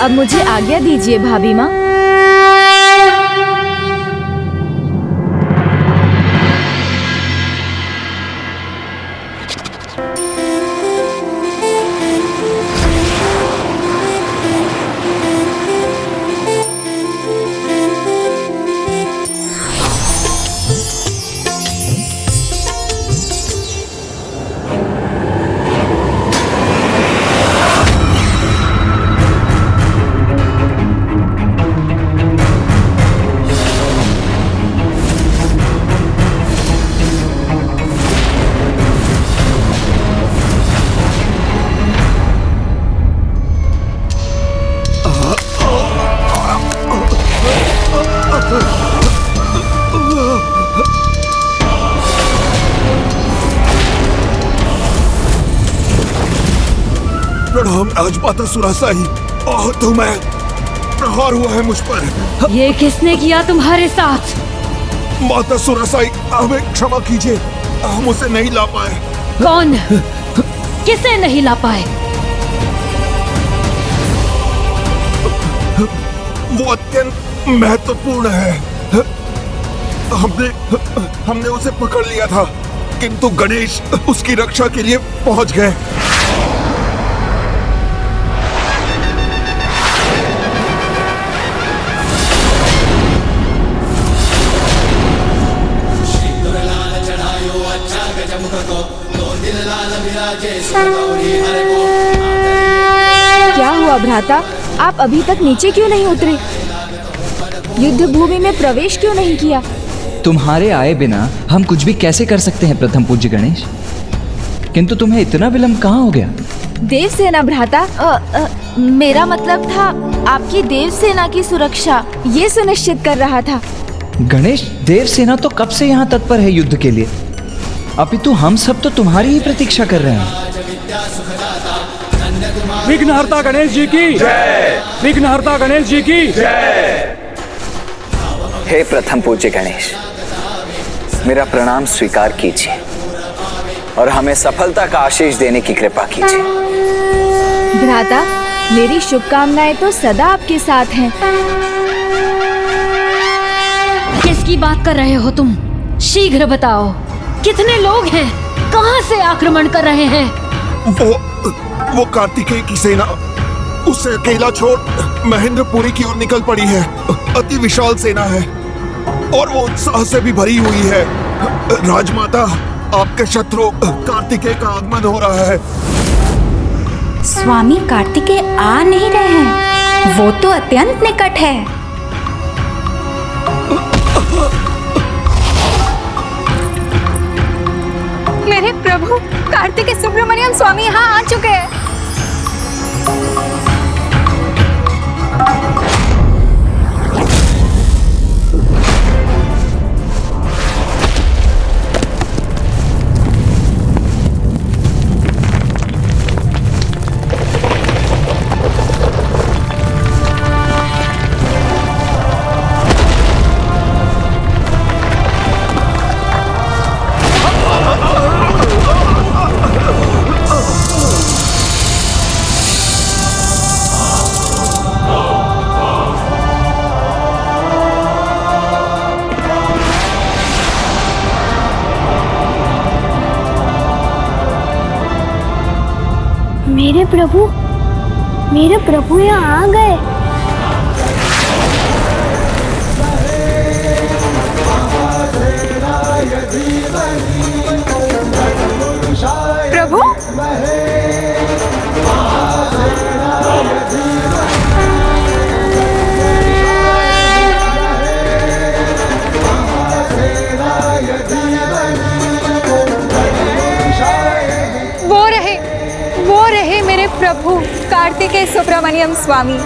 अब मुझे आज्ञा दीजिए भाभी माँ। प्रणाम राजमाता सुरासाई। तुम्हें प्रहार हुआ है मुझ पर। ये किसने किया तुम्हारे साथ? माता सुरासाई, हमें क्षमा कीजिए, हम उसे नहीं ला पाए। कौन? किसे नहीं ला पाए? वो अत्यंत महत्वपूर्ण है। हमने उसे पकड़ लिया था, किंतु गणेश उसकी रक्षा के लिए पहुंच गए। क्या हुआ भ्राता, आप अभी तक नीचे क्यों नहीं उतरे? युद्ध भूमि में प्रवेश क्यों नहीं किया? तुम्हारे आए बिना हम कुछ भी कैसे कर सकते हैं प्रथम पूज्य गणेश? किंतु तुम्हें इतना विलंब कहाँ हो गया? देवसेना भ्राता, मेरा मतलब था आपकी देवसेना की सुरक्षा, ये सुनिश्चित कर रहा था। गणेश, देवसेना तो कब से यहाँ तत्पर है युद्ध के लिए, अपितु हम सब तो तुम्हारी ही प्रतीक्षा कर रहे हैं। विघ्नहर्ता गणेश जी की जय। विघ्नहर्ता गणेश जी की जय। हे प्रथम पूज्य गणेश, मेरा प्रणाम स्वीकार कीजिए और हमें सफलता का आशीष देने की कृपा कीजिए। भ्राता, मेरी शुभकामनाएं तो सदा आपके साथ हैं। किसकी बात कर रहे हो तुम? शीघ्र बताओ, कितने लोग हैं? कहां से आक्रमण कर रहे हैं? वो कार्तिकेय की सेना, उसे अकेला छोड़ महेंद्रपुरी की ओर निकल पड़ी है। अति विशाल सेना है और वो उत्साह से भी भरी हुई है। राजमाता, आपके शत्रु कार्तिकेय का आगमन हो रहा है। स्वामी कार्तिकेय आ नहीं रहे हैं, वो तो अत्यंत निकट है। मेरे प्रभु कार्तिकेय सुब्रमण्यम स्वामी यहाँ आ चुके हैं। मेरे प्रभु यहाँ आ गए। प्रभु, वो रहे मेरे प्रभु कार्तिकेय सुब्रमण्यम स्वामी।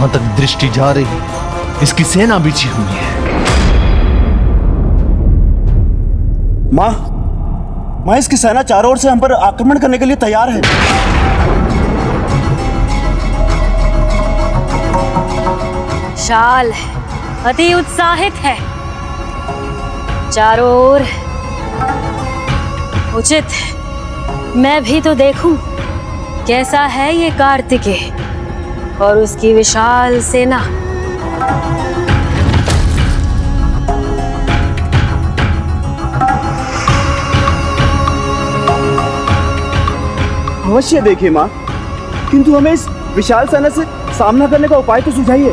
जहां तक दृष्टि जा रही इसकी सेना बिछी हुई है। माँ इसकी सेना चारों ओर से हम पर आक्रमण करने के लिए तैयार है। शाल अति उत्साहित है, चारों ओर उचित है। मैं भी तो देखूं कैसा है ये कार्तिकेय और उसकी विशाल सेना। अवश्य देखिए माँ, किंतु हमें इस विशाल सेना से सामना करने का उपाय तो सुझाइए।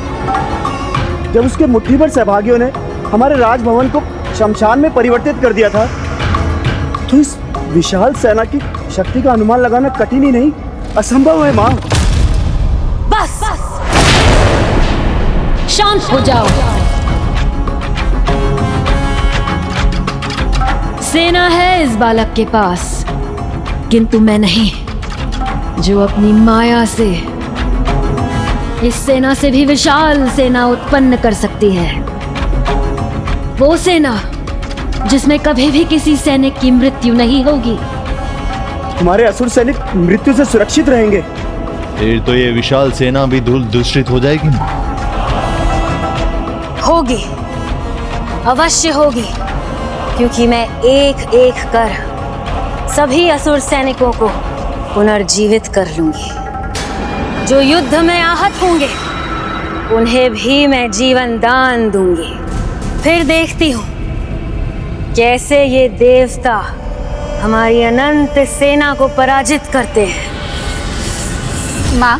जब उसके मुट्ठी भर सहभागियों ने हमारे राजभवन को शमशान में परिवर्तित कर दिया था, तो इस विशाल सेना की शक्ति का अनुमान लगाना कठिन ही नहीं असंभव है माँ। बस शांत हो जाओ। सेना है इस बालक के पास, किंतु मैं नहीं, जो अपनी माया से इस सेना से भी विशाल सेना उत्पन्न कर सकती है। वो सेना जिसमें कभी भी किसी सैनिक की मृत्यु नहीं होगी। हमारे असुर सैनिक मृत्यु से सुरक्षित रहेंगे। फिर तो ये विशाल सेना भी धूल दूषित हो जाएगी। होगी, अवश्य होगी, क्योंकि मैं एक एक कर सभी असुर सैनिकों को पुनर्जीवित कर लूंगी। जो युद्ध में आहत होंगे उन्हें भी मैं जीवन दान दूंगी। फिर देखती हूँ कैसे ये देवता हमारी अनंत सेना को पराजित करते हैं। माँ,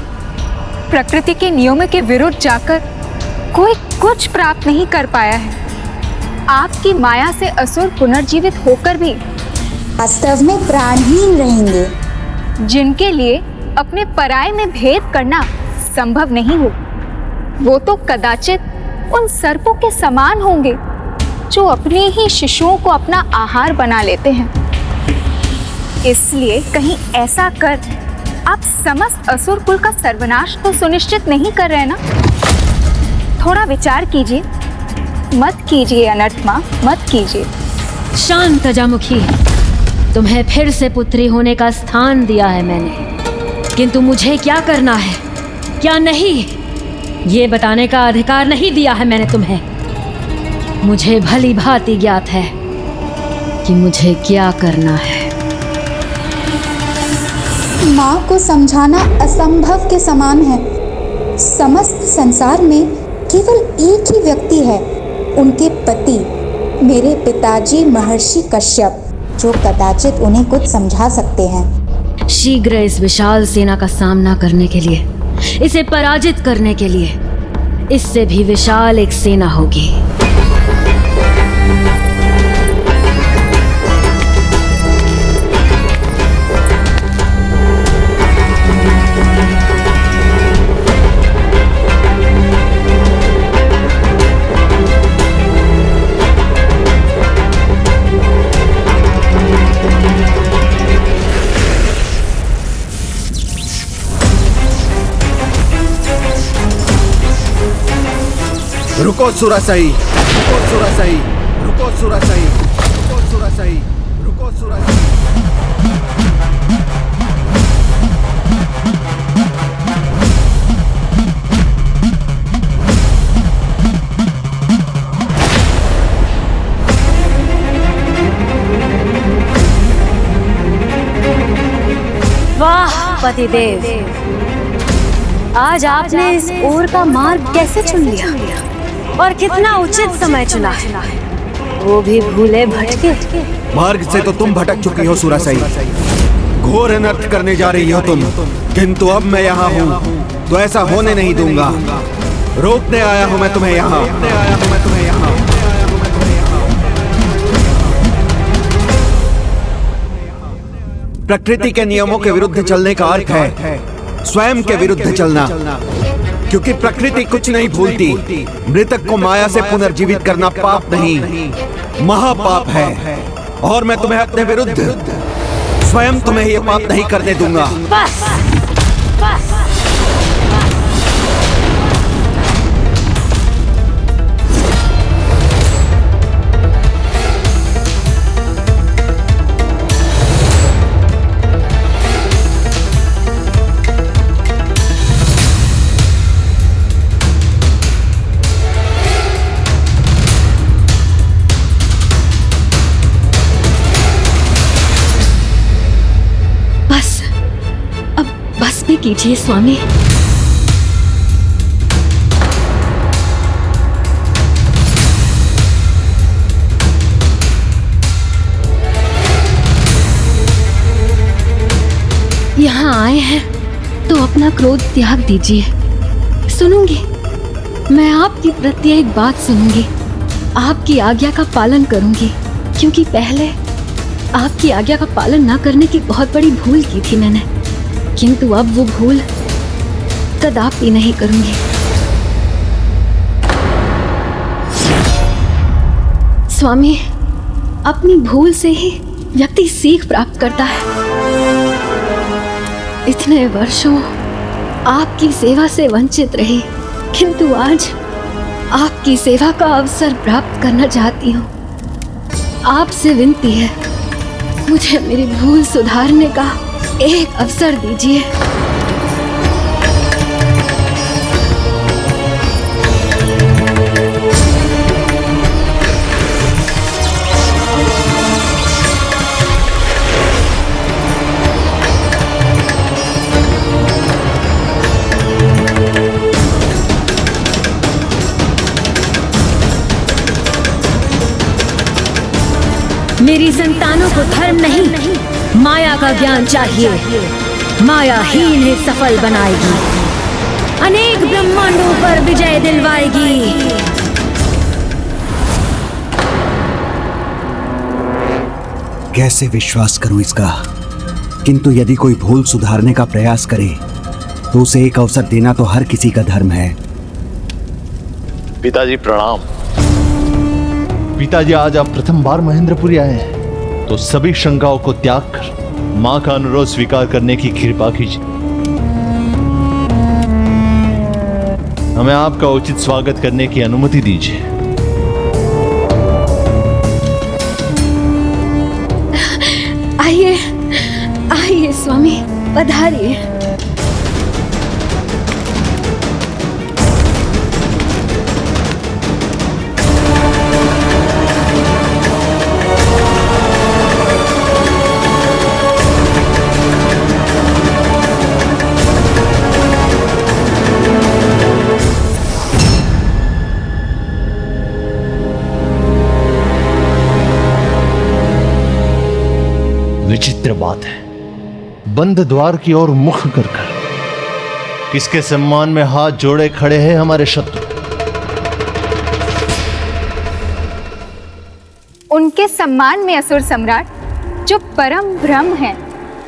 प्रकृति के नियमों के विरुद्ध जाकर कोई कुछ प्राप्त नहीं कर पाया है। आपकी माया से असुर पुनर्जीवित होकर भी वास्तव में प्राणहीन रहेंगे, जिनके लिए अपने पराये में भेद करना संभव नहीं हो, वो तो कदाचित उन सर्पों के समान होंगे जो अपने ही शिशुओं को अपना आहार बना लेते हैं। इसलिए कहीं ऐसा कर आप समस्त असुर कुल का सर्वनाश तो सुनिश्चित नहीं कर रहे ना? थोड़ा विचार कीजिए। मत कीजिए अनर्थ माँ, मत कीजिए। शांत अजामुखी, तुम्हें फिर से पुत्री होने का स्थान दिया है मैंने, किंतु मुझे क्या करना है क्या नहीं ये बताने का अधिकार नहीं दिया है मैंने तुम्हें। मुझे भली भांति ज्ञात है कि मुझे क्या करना है। माँ को समझाना असंभव के समान है। समस्त संसार में केवल एक ही व्यक्ति है, उनके पति मेरे पिताजी महर्षि कश्यप, जो कदाचित उन्हें कुछ समझा सकते हैं। शीघ्र इस विशाल सेना का सामना करने के लिए, इसे पराजित करने के लिए, इससे भी विशाल एक सेना होगी। रुको सुरासई, रुको सुरासई, रुको सुरासई, रुको सुरासई, रुको सुरासई। वाह पतिदेव, आज आपने इस ओर का मार्ग कैसे चुन लिया और कितना उचित समय चुना है, वो भी भूले भटके। मार्ग से तो तुम भटक चुकी हो सुरासई, घोर अनर्थ करने जा रही हो तुम, किंतु अब मैं यहाँ हूँ तो ऐसा होने नहीं दूंगा। रोकने आया हूँ मैं तुम्हें यहाँ। प्रकृति के नियमों के विरुद्ध चलने का अर्थ है स्वयं के विरुद्ध चलना, क्योंकि प्रकृति कुछ नहीं भूलती। मृतक को माया से पुनर्जीवित करना पाप नहीं, महापाप है, और मैं तुम्हें अपने विरुद्ध स्वयं तुम्हें ये पाप नहीं करने दूंगा। बस, बस। विनती कीजिए स्वामी। यहाँ आए हैं तो अपना क्रोध त्याग दीजिए। सुनूंगी, मैं आपकी प्रत्येक बात सुनूंगी, आपकी आज्ञा का पालन करूंगी, क्योंकि पहले आपकी आज्ञा का पालन न करने की बहुत बड़ी भूल की थी मैंने, किंतु अब वो भूल कदापि नहीं करूंगी। स्वामी, अपनी भूल से ही व्यक्ति सीख प्राप्त करता है। इतने वर्षों आपकी सेवा से वंचित रही, किंतु आज आपकी सेवा का अवसर प्राप्त करना चाहती हूँ। आपसे विनती है, मुझे मेरी भूल सुधारने का एक अवसर दीजिए। मेरी संतानों को धर्म नहीं, माया का ज्ञान चाहिए। मायाहीन ही सफल बनाएगी, अनेक ब्रह्मांडों पर विजय दिलवाएगी। कैसे विश्वास करूं इसका? किंतु यदि कोई भूल सुधारने का प्रयास करे तो उसे एक अवसर देना तो हर किसी का धर्म है। पिताजी प्रणाम। पिताजी, आज आप प्रथम बार महेंद्रपुरी आए हैं, तो सभी शंकाओं को त्याग कर मां का अनुरोध स्वीकार करने की कृपा कीजिए। हमें आपका उचित स्वागत करने की अनुमति दीजिए। आइए आइए स्वामी, पधारिए। विचित्र बात है, बंद द्वार की ओर मुख कर किसके सम्मान में हाथ जोड़े खड़े हैं हमारे शत्रु। उनके सम्मान में असुर सम्राट जो परम ब्रह्म है,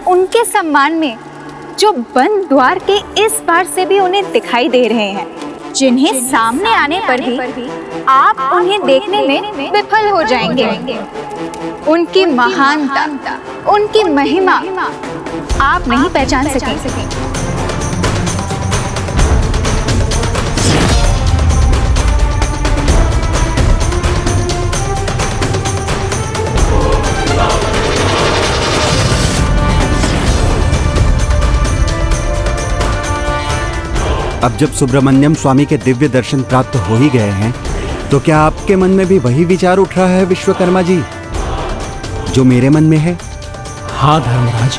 उनके सम्मान में जो बंद द्वार के इस पार से भी उन्हें दिखाई दे रहे हैं, जिन्हें सामने आने पर भी आप उन्हें देखने में विफल हो जाएंगे। उनकी महानता, उनकी महिमा आप नहीं पहचान सकेंगे। अब जब सुब्रमण्यम स्वामी के दिव्य दर्शन प्राप्त हो ही गए हैं, तो क्या आपके मन में भी वही विचार उठ रहा है विश्वकर्मा जी जो मेरे मन में है? हाँ धर्मराज,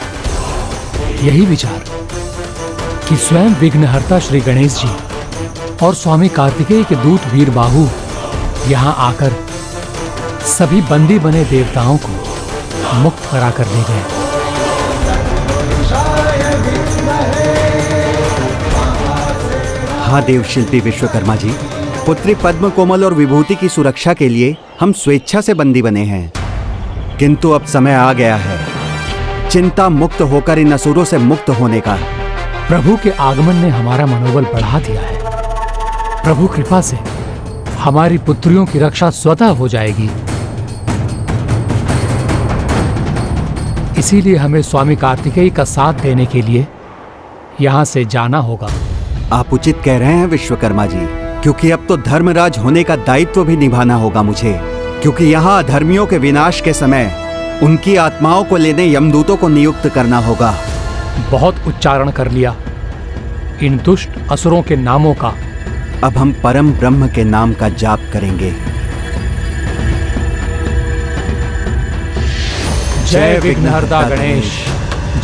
यही विचार कि स्वयं विघ्नहर्ता श्री गणेश जी और स्वामी कार्तिकेय के दूत वीरबाहु यहाँ आकर सभी बंदी बने देवताओं को मुक्त करा कर ले गए। हाँ देवशिल्पी विश्वकर्मा जी, पुत्री पद्म कोमल और विभूति की सुरक्षा के लिए हम स्वेच्छा से बंदी बने हैं, किंतु अब समय आ गया है चिंता मुक्त होकर इन असुरों से मुक्त होने का। प्रभु के आगमन ने हमारा मनोबल बढ़ा दिया है। प्रभु कृपा से हमारी पुत्रियों की रक्षा स्वतः हो जाएगी। इसीलिए हमें स्वामी कार्तिकेय का साथ देने के लिए यहाँ से जाना होगा। आप उचित कह रहे हैं विश्वकर्मा जी, क्योंकि अब तो धर्मराज होने का दायित्व भी निभाना होगा मुझे, क्योंकि यहाँ अधर्मियों के विनाश के समय उनकी आत्माओं को लेने यमदूतों को नियुक्त करना होगा। बहुत उच्चारण कर लिया इन दुष्ट असुरों के नामों का। अब हम परम ब्रह्म के नाम का जाप करेंगे। जय विघ्नहर्ता गणेश,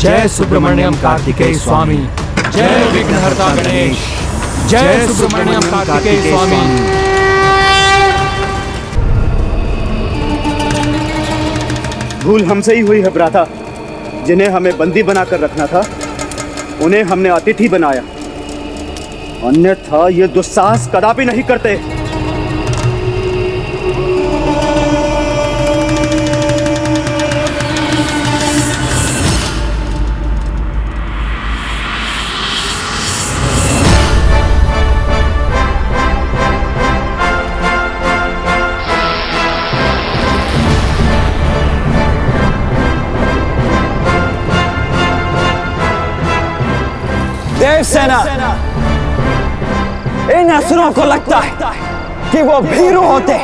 जय सुब्रमण्यम कार्तिकेय स्वामी, जय विघ्नहर्ता गणेश, जय सुब्रमण्यम कार्तिकेय स्वामी। भूल हमसे ही हुई है भ्राता। जिन्हें हमें बंदी बनाकर रखना था उन्हें हमने अतिथि बनाया, अन्यथा ये दुस्साहस कदापि नहीं करते। देवसेना, इन असुरों को लगता है कि वो भीरू होते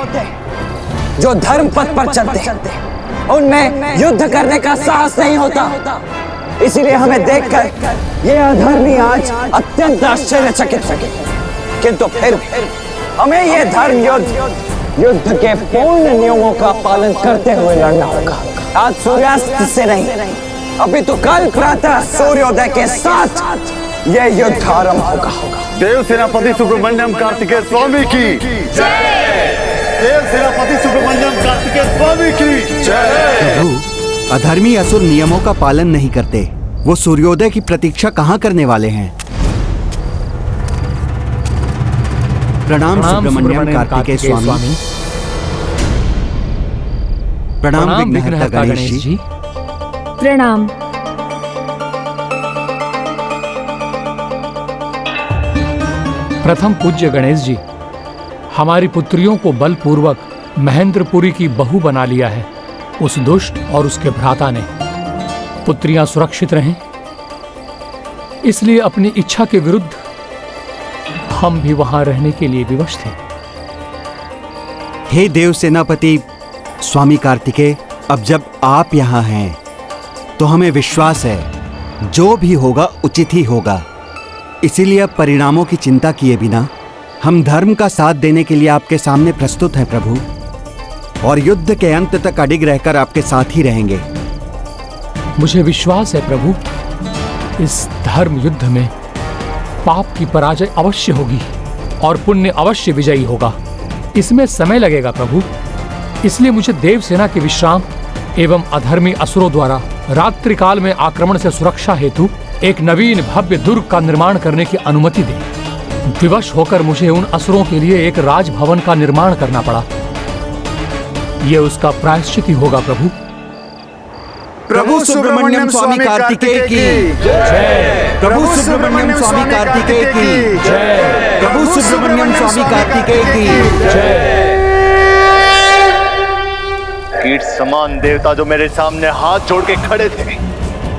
जो धर्म पथ पर चलते, उनमें युद्ध करने का साहस नहीं होता। इसीलिए हमें देखकर ये अधर्मी आज अत्यंत आश्चर्यचकित सके। किंतु फिर हमें ये धर्म युद्ध के पूर्ण नियमों का पालन करते हुए लड़ना होगा। आज सूर्यास्त से नहीं, अभी तो कल प्रातः सूर्योदय के साथ यह युद्ध आरंभ होगा। देव सेनापति सुब्रमण्यम कार्तिकेय स्वामी की जय। देव सेनापति सुब्रमण्यम कार्तिकेय स्वामी की जय। प्रभु, अधर्मी असुर नियमों का पालन नहीं करते। वो सूर्योदय की प्रतीक्षा कहाँ करने वाले हैं? प्रणाम सुब्रमण्यम कार्तिकेय स्वामी। प्रणाम विघ्नहर्ता गणेश जी। प्रणाम। प्रथम पूज्य गणेश जी, हमारी पुत्रियों को बलपूर्वक महेंद्रपुरी की बहू बना लिया है उस दुष्ट और उसके भ्राता ने। पुत्रियां सुरक्षित रहें, इसलिए अपनी इच्छा के विरुद्ध हम भी वहां रहने के लिए विवश थे। हे देव सेनापति स्वामी कार्तिकेय, अब जब आप यहाँ हैं तो हमें विश्वास है जो भी होगा उचित ही होगा। इसीलिए अब परिणामों की चिंता किए बिना हम धर्म का साथ देने के लिए आपके सामने प्रस्तुत हैं प्रभु, और युद्ध के अंत तक अडिग रहकर आपके साथ ही रहेंगे। मुझे विश्वास है प्रभु, इस धर्म युद्ध में पाप की पराजय अवश्य होगी और पुण्य अवश्य विजयी होगा। इसमें समय लगेगा प्रभु, इसलिए मुझे देवसेना के विश्राम एवं अधर्मी असुरों द्वारा रात्रि काल में आक्रमण से सुरक्षा हेतु एक नवीन भव्य दुर्ग का निर्माण करने की अनुमति दे। विवश होकर मुझे उन असुरों के लिए एक राजभवन का निर्माण करना पड़ा। यह उसका प्रायश्चित ही होगा प्रभु। प्रभु सुब्रमण्यम स्वामी कार्तिकेय की जय। प्रभु सुब्रमण्यम स्वामी कार्तिकेय की जय। प्रभु सुब्रमण्यम स्वामी कार्तिकेय की जय। कीट समान देवता जो मेरे सामने हाथ जोड़ के खड़े थे,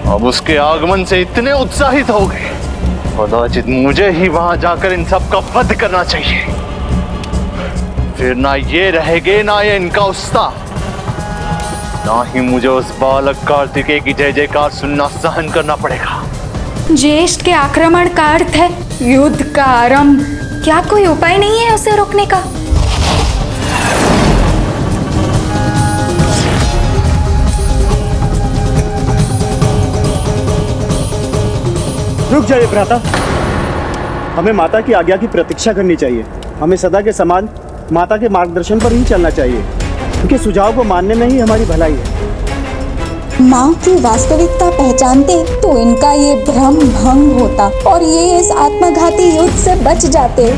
अब उसके आगमन से इतने उत्साहित हो गए, कदाचित मुझे ही वहां जाकर इन सब का वध करना चाहिए। फिर ना ये रहेगे ना ये इनका उस्ता, ना ही मुझे उस बालक कार्तिकेय की जय जयकार सुनना सहन करना पड़ेगा। ज्येष्ठ के आक्रमण का अर्थ है युद्ध का आरंभ। क्या कोई उपाय नहीं है उसे रोकने का? रुक जाइए भ्राता, हमें माता की आज्ञा की प्रतीक्षा करनी चाहिए। हमें सदा के समान माता के मार्गदर्शन पर ही चलना चाहिए, क्योंकि सुझाव को मानने में ही हमारी भलाई है। माँ की वास्तविकता पहचानते तो इनका ये भ्रम भंग होता और ये इस आत्मघाती युद्ध से बच जाते।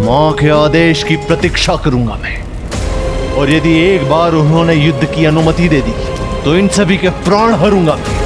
माँ के आदेश की प्रतीक्षा करूंगा मैं, और यदि एक बार उन्होंने युद्ध की अनुमति दे दी तो इन सभी के प्राण हरूंगा मैं।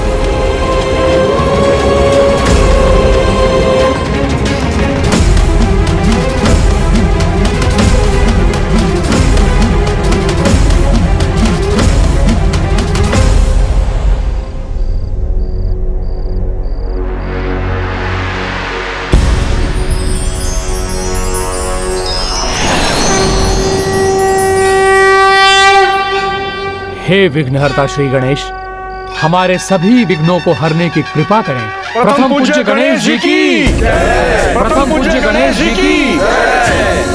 हे विघ्नहर्ता श्री गणेश, हमारे सभी विघ्नों को हरने की कृपा करें। प्रथम पूज्य गणेश जी की जय। प्रथम पूज्य गणेश जी की जय।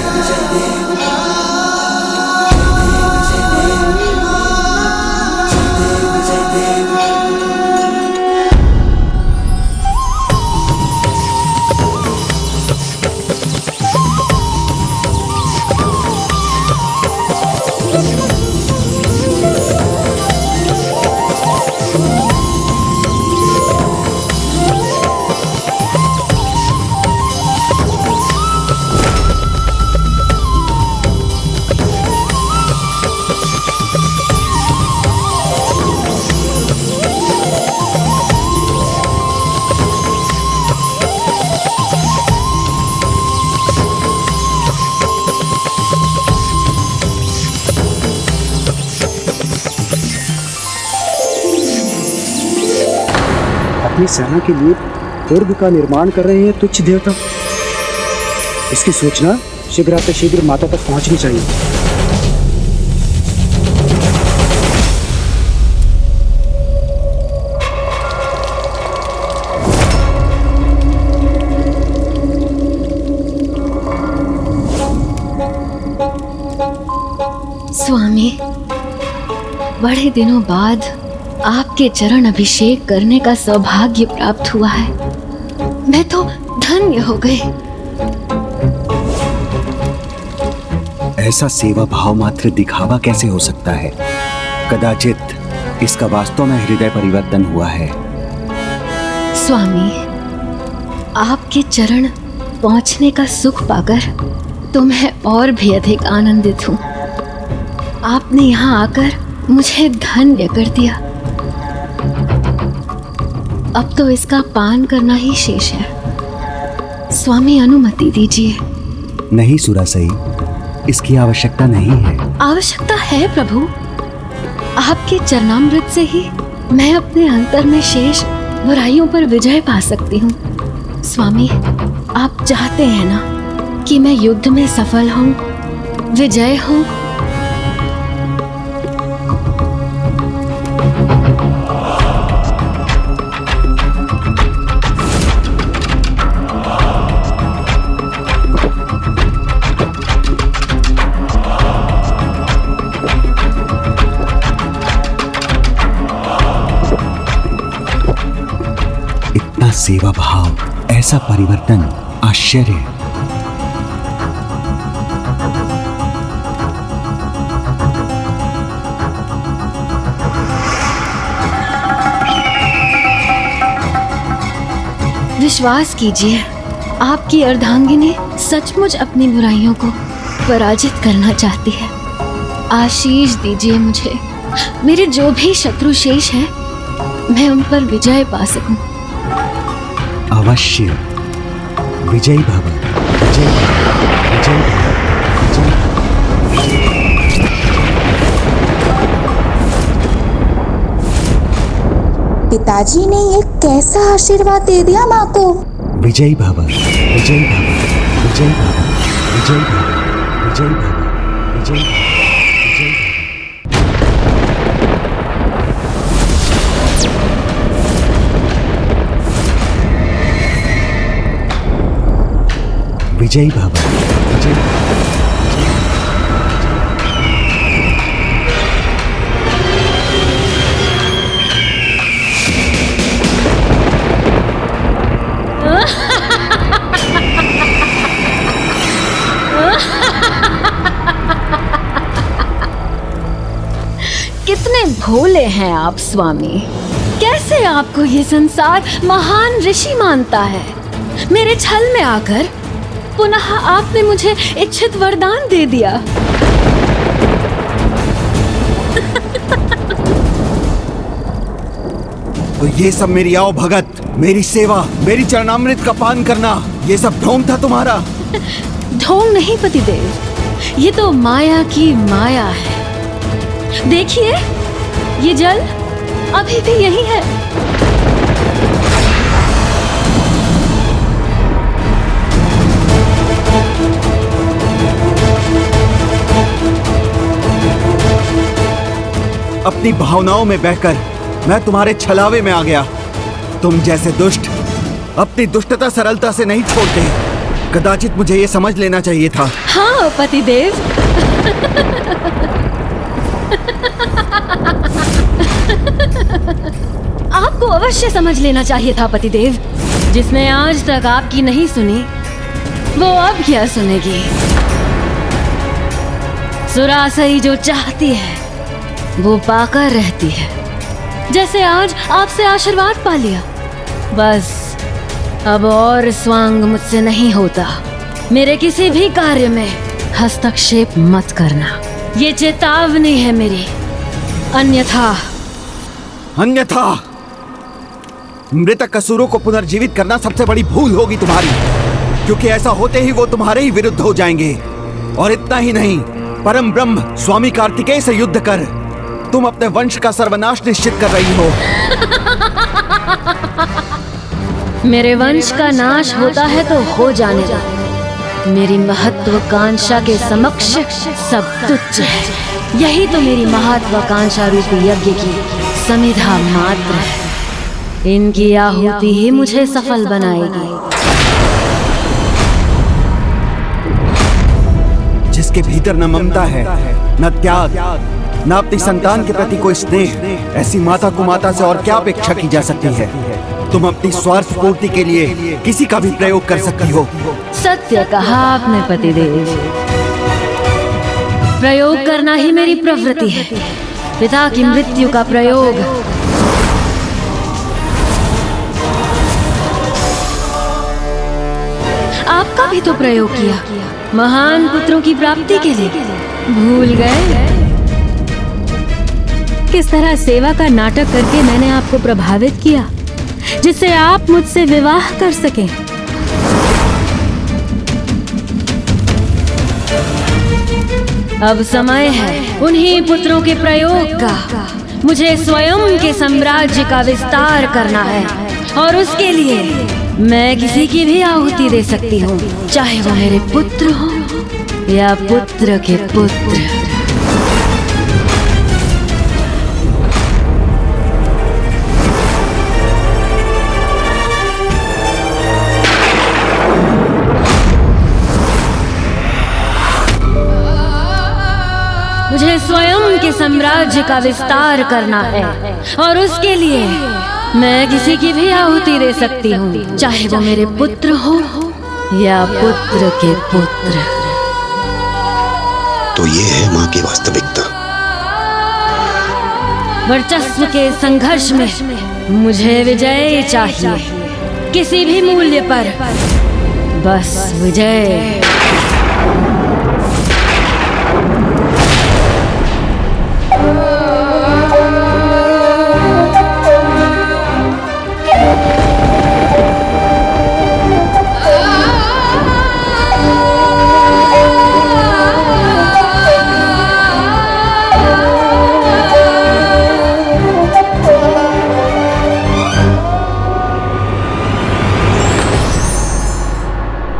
अपनी सेना के लिए दुर्ग का निर्माण कर रहे हैं तुच्छ देवता। इसकी सूचना शीघ्र माता तक पहुंचनी चाहिए। स्वामी, बड़े दिनों बाद आपके चरण अभिषेक करने का सौभाग्य प्राप्त हुआ है। मैं तो धन्य हो गई। ऐसा सेवा भाव मात्र दिखावा कैसे हो सकता है? कदाचित इसका वास्तव में हृदय परिवर्तन हुआ है। स्वामी, आपके चरण पहुंचने का सुख पाकर तो मैं और भी अधिक आनंदित हूँ। आपने यहाँ आकर मुझे धन्य कर दिया। अब तो इसका पान करना ही शेष है। स्वामी, अनुमति दीजिए। नहीं सुरासई, इसकी आवश्यकता नहीं है। आवश्यकता है प्रभु। आपके चरणामृत से ही मैं अपने अंतर में शेष बुराइयों पर विजय पा सकती हूँ। स्वामी, आप चाहते हैं ना कि मैं युद्ध में सफल हूँ, विजय हूँ। सेवा भाव, ऐसा परिवर्तन, आश्चर्य। विश्वास कीजिए, आपकी अर्धांगिनी सचमुच अपनी बुराइयों को पराजित करना चाहती है। आशीष दीजिए मुझे, मेरे जो भी शत्रु शेष हैं, मैं उन पर विजय पा सकूं। अवश्य। विजयी भव, विजयी भव, विजयी भव, विजयी भव। पिताजी ने ये कैसा आशीर्वाद दे दिया माँ को। विजयी भव, विजयी भव, विजयी भव, विजयी भव, विजयी भव, विजयी भव। विजयी भव, विजयी भव। कितने भोले हैं आप स्वामी। कैसे आपको ये संसार महान ऋषि मानता है। मेरे छल में आकर पुनः आपने मुझे इच्छित वरदान दे दिया। तो ये सब मेरी आओ भगत, मेरी सेवा, मेरी चरणामृत का पान करना, ये सब ढोंग था तुम्हारा? ढोंग नहीं पतिदेव, ये तो माया की माया है। देखिए, ये जल अभी भी यही है। अपनी भावनाओं में बहकर मैं तुम्हारे छलावे में आ गया। तुम जैसे दुष्ट अपनी दुष्टता सरलता से नहीं छोड़ते। कदाचित मुझे ये समझ लेना चाहिए था। हाँ पतिदेव। आपको अवश्य समझ लेना चाहिए था पतिदेव। जिसने आज तक आपकी नहीं सुनी, वो अब क्या सुनेगी। सुरासई जो चाहती है वो पाकर रहती है। जैसे आज आपसे आशीर्वाद पा लिया, बस अब और स्वांग मुझसे नहीं होता। मेरे किसी भी कार्य में हस्तक्षेप मत करना, ये चेतावनी है मेरी। अन्यथा मृतक असुरों को पुनर्जीवित करना सबसे बड़ी भूल होगी तुम्हारी, क्योंकि ऐसा होते ही वो तुम्हारे ही विरुद्ध हो जाएंगे। और इतना ही नहीं, परम ब्रह्म स्वामी कार्तिकेय से युद्ध कर तुम अपने वंश का सर्वनाश निश्चित कर रही हो। मेरे वंश का नाश होता है तो हो जाने दो। मेरी महत्वाकांक्षा के समक्ष सब तुच्छ है। यही तो मेरी महत्वाकांक्षा रूपी यज्ञ की समिधा मात्र है। इनकी आहुति ही मुझे सफल बनाएगी। जिसके भीतर न ममता है, न त्याग, न अपनी संतान के प्रति कोई स्नेह, ऐसी माता को माता से और क्या अपेक्षा की जा सकती है? तुम अपनी स्वार्थ पूर्ति के लिए किसी का भी प्रयोग कर सकती हो। सत्य कहा आपने पतिदेव। प्रयोग करना ही मेरी प्रवृत्ति है। पिता की मृत्यु का प्रयोग आपका भी तो प्रयोग किया, महान पुत्रों की प्राप्ति के लिए। भूल गए किस तरह सेवा का नाटक करके मैंने आपको प्रभावित किया, जिससे आप मुझसे विवाह कर सकें। अब समय है उन्हीं पुत्रों के प्रयोग का। मुझे स्वयं के साम्राज्य का विस्तार करना है और उसके लिए मैं किसी की भी आहुति दे सकती हूँ, चाहे वो मेरे पुत्र हो या पुत्र के पुत्र। मुझे स्वयं के साम्राज्य का विस्तार करना है और उसके लिए मैं किसी की भी आहुति दे सकती हूँ, चाहे वो मेरे पुत्र हो या पुत्र के पुत्र। तो ये है माँ की वास्तविकता। वर्चस्व के संघर्ष में मुझे विजय चाहिए, किसी भी मूल्य पर, बस विजय।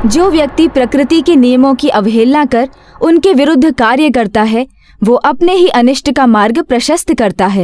जो व्यक्ति प्रकृति के नियमों की अवहेलना कर उनके विरुद्ध कार्य करता है, वो अपने ही अनिष्ट का मार्ग प्रशस्त करता है।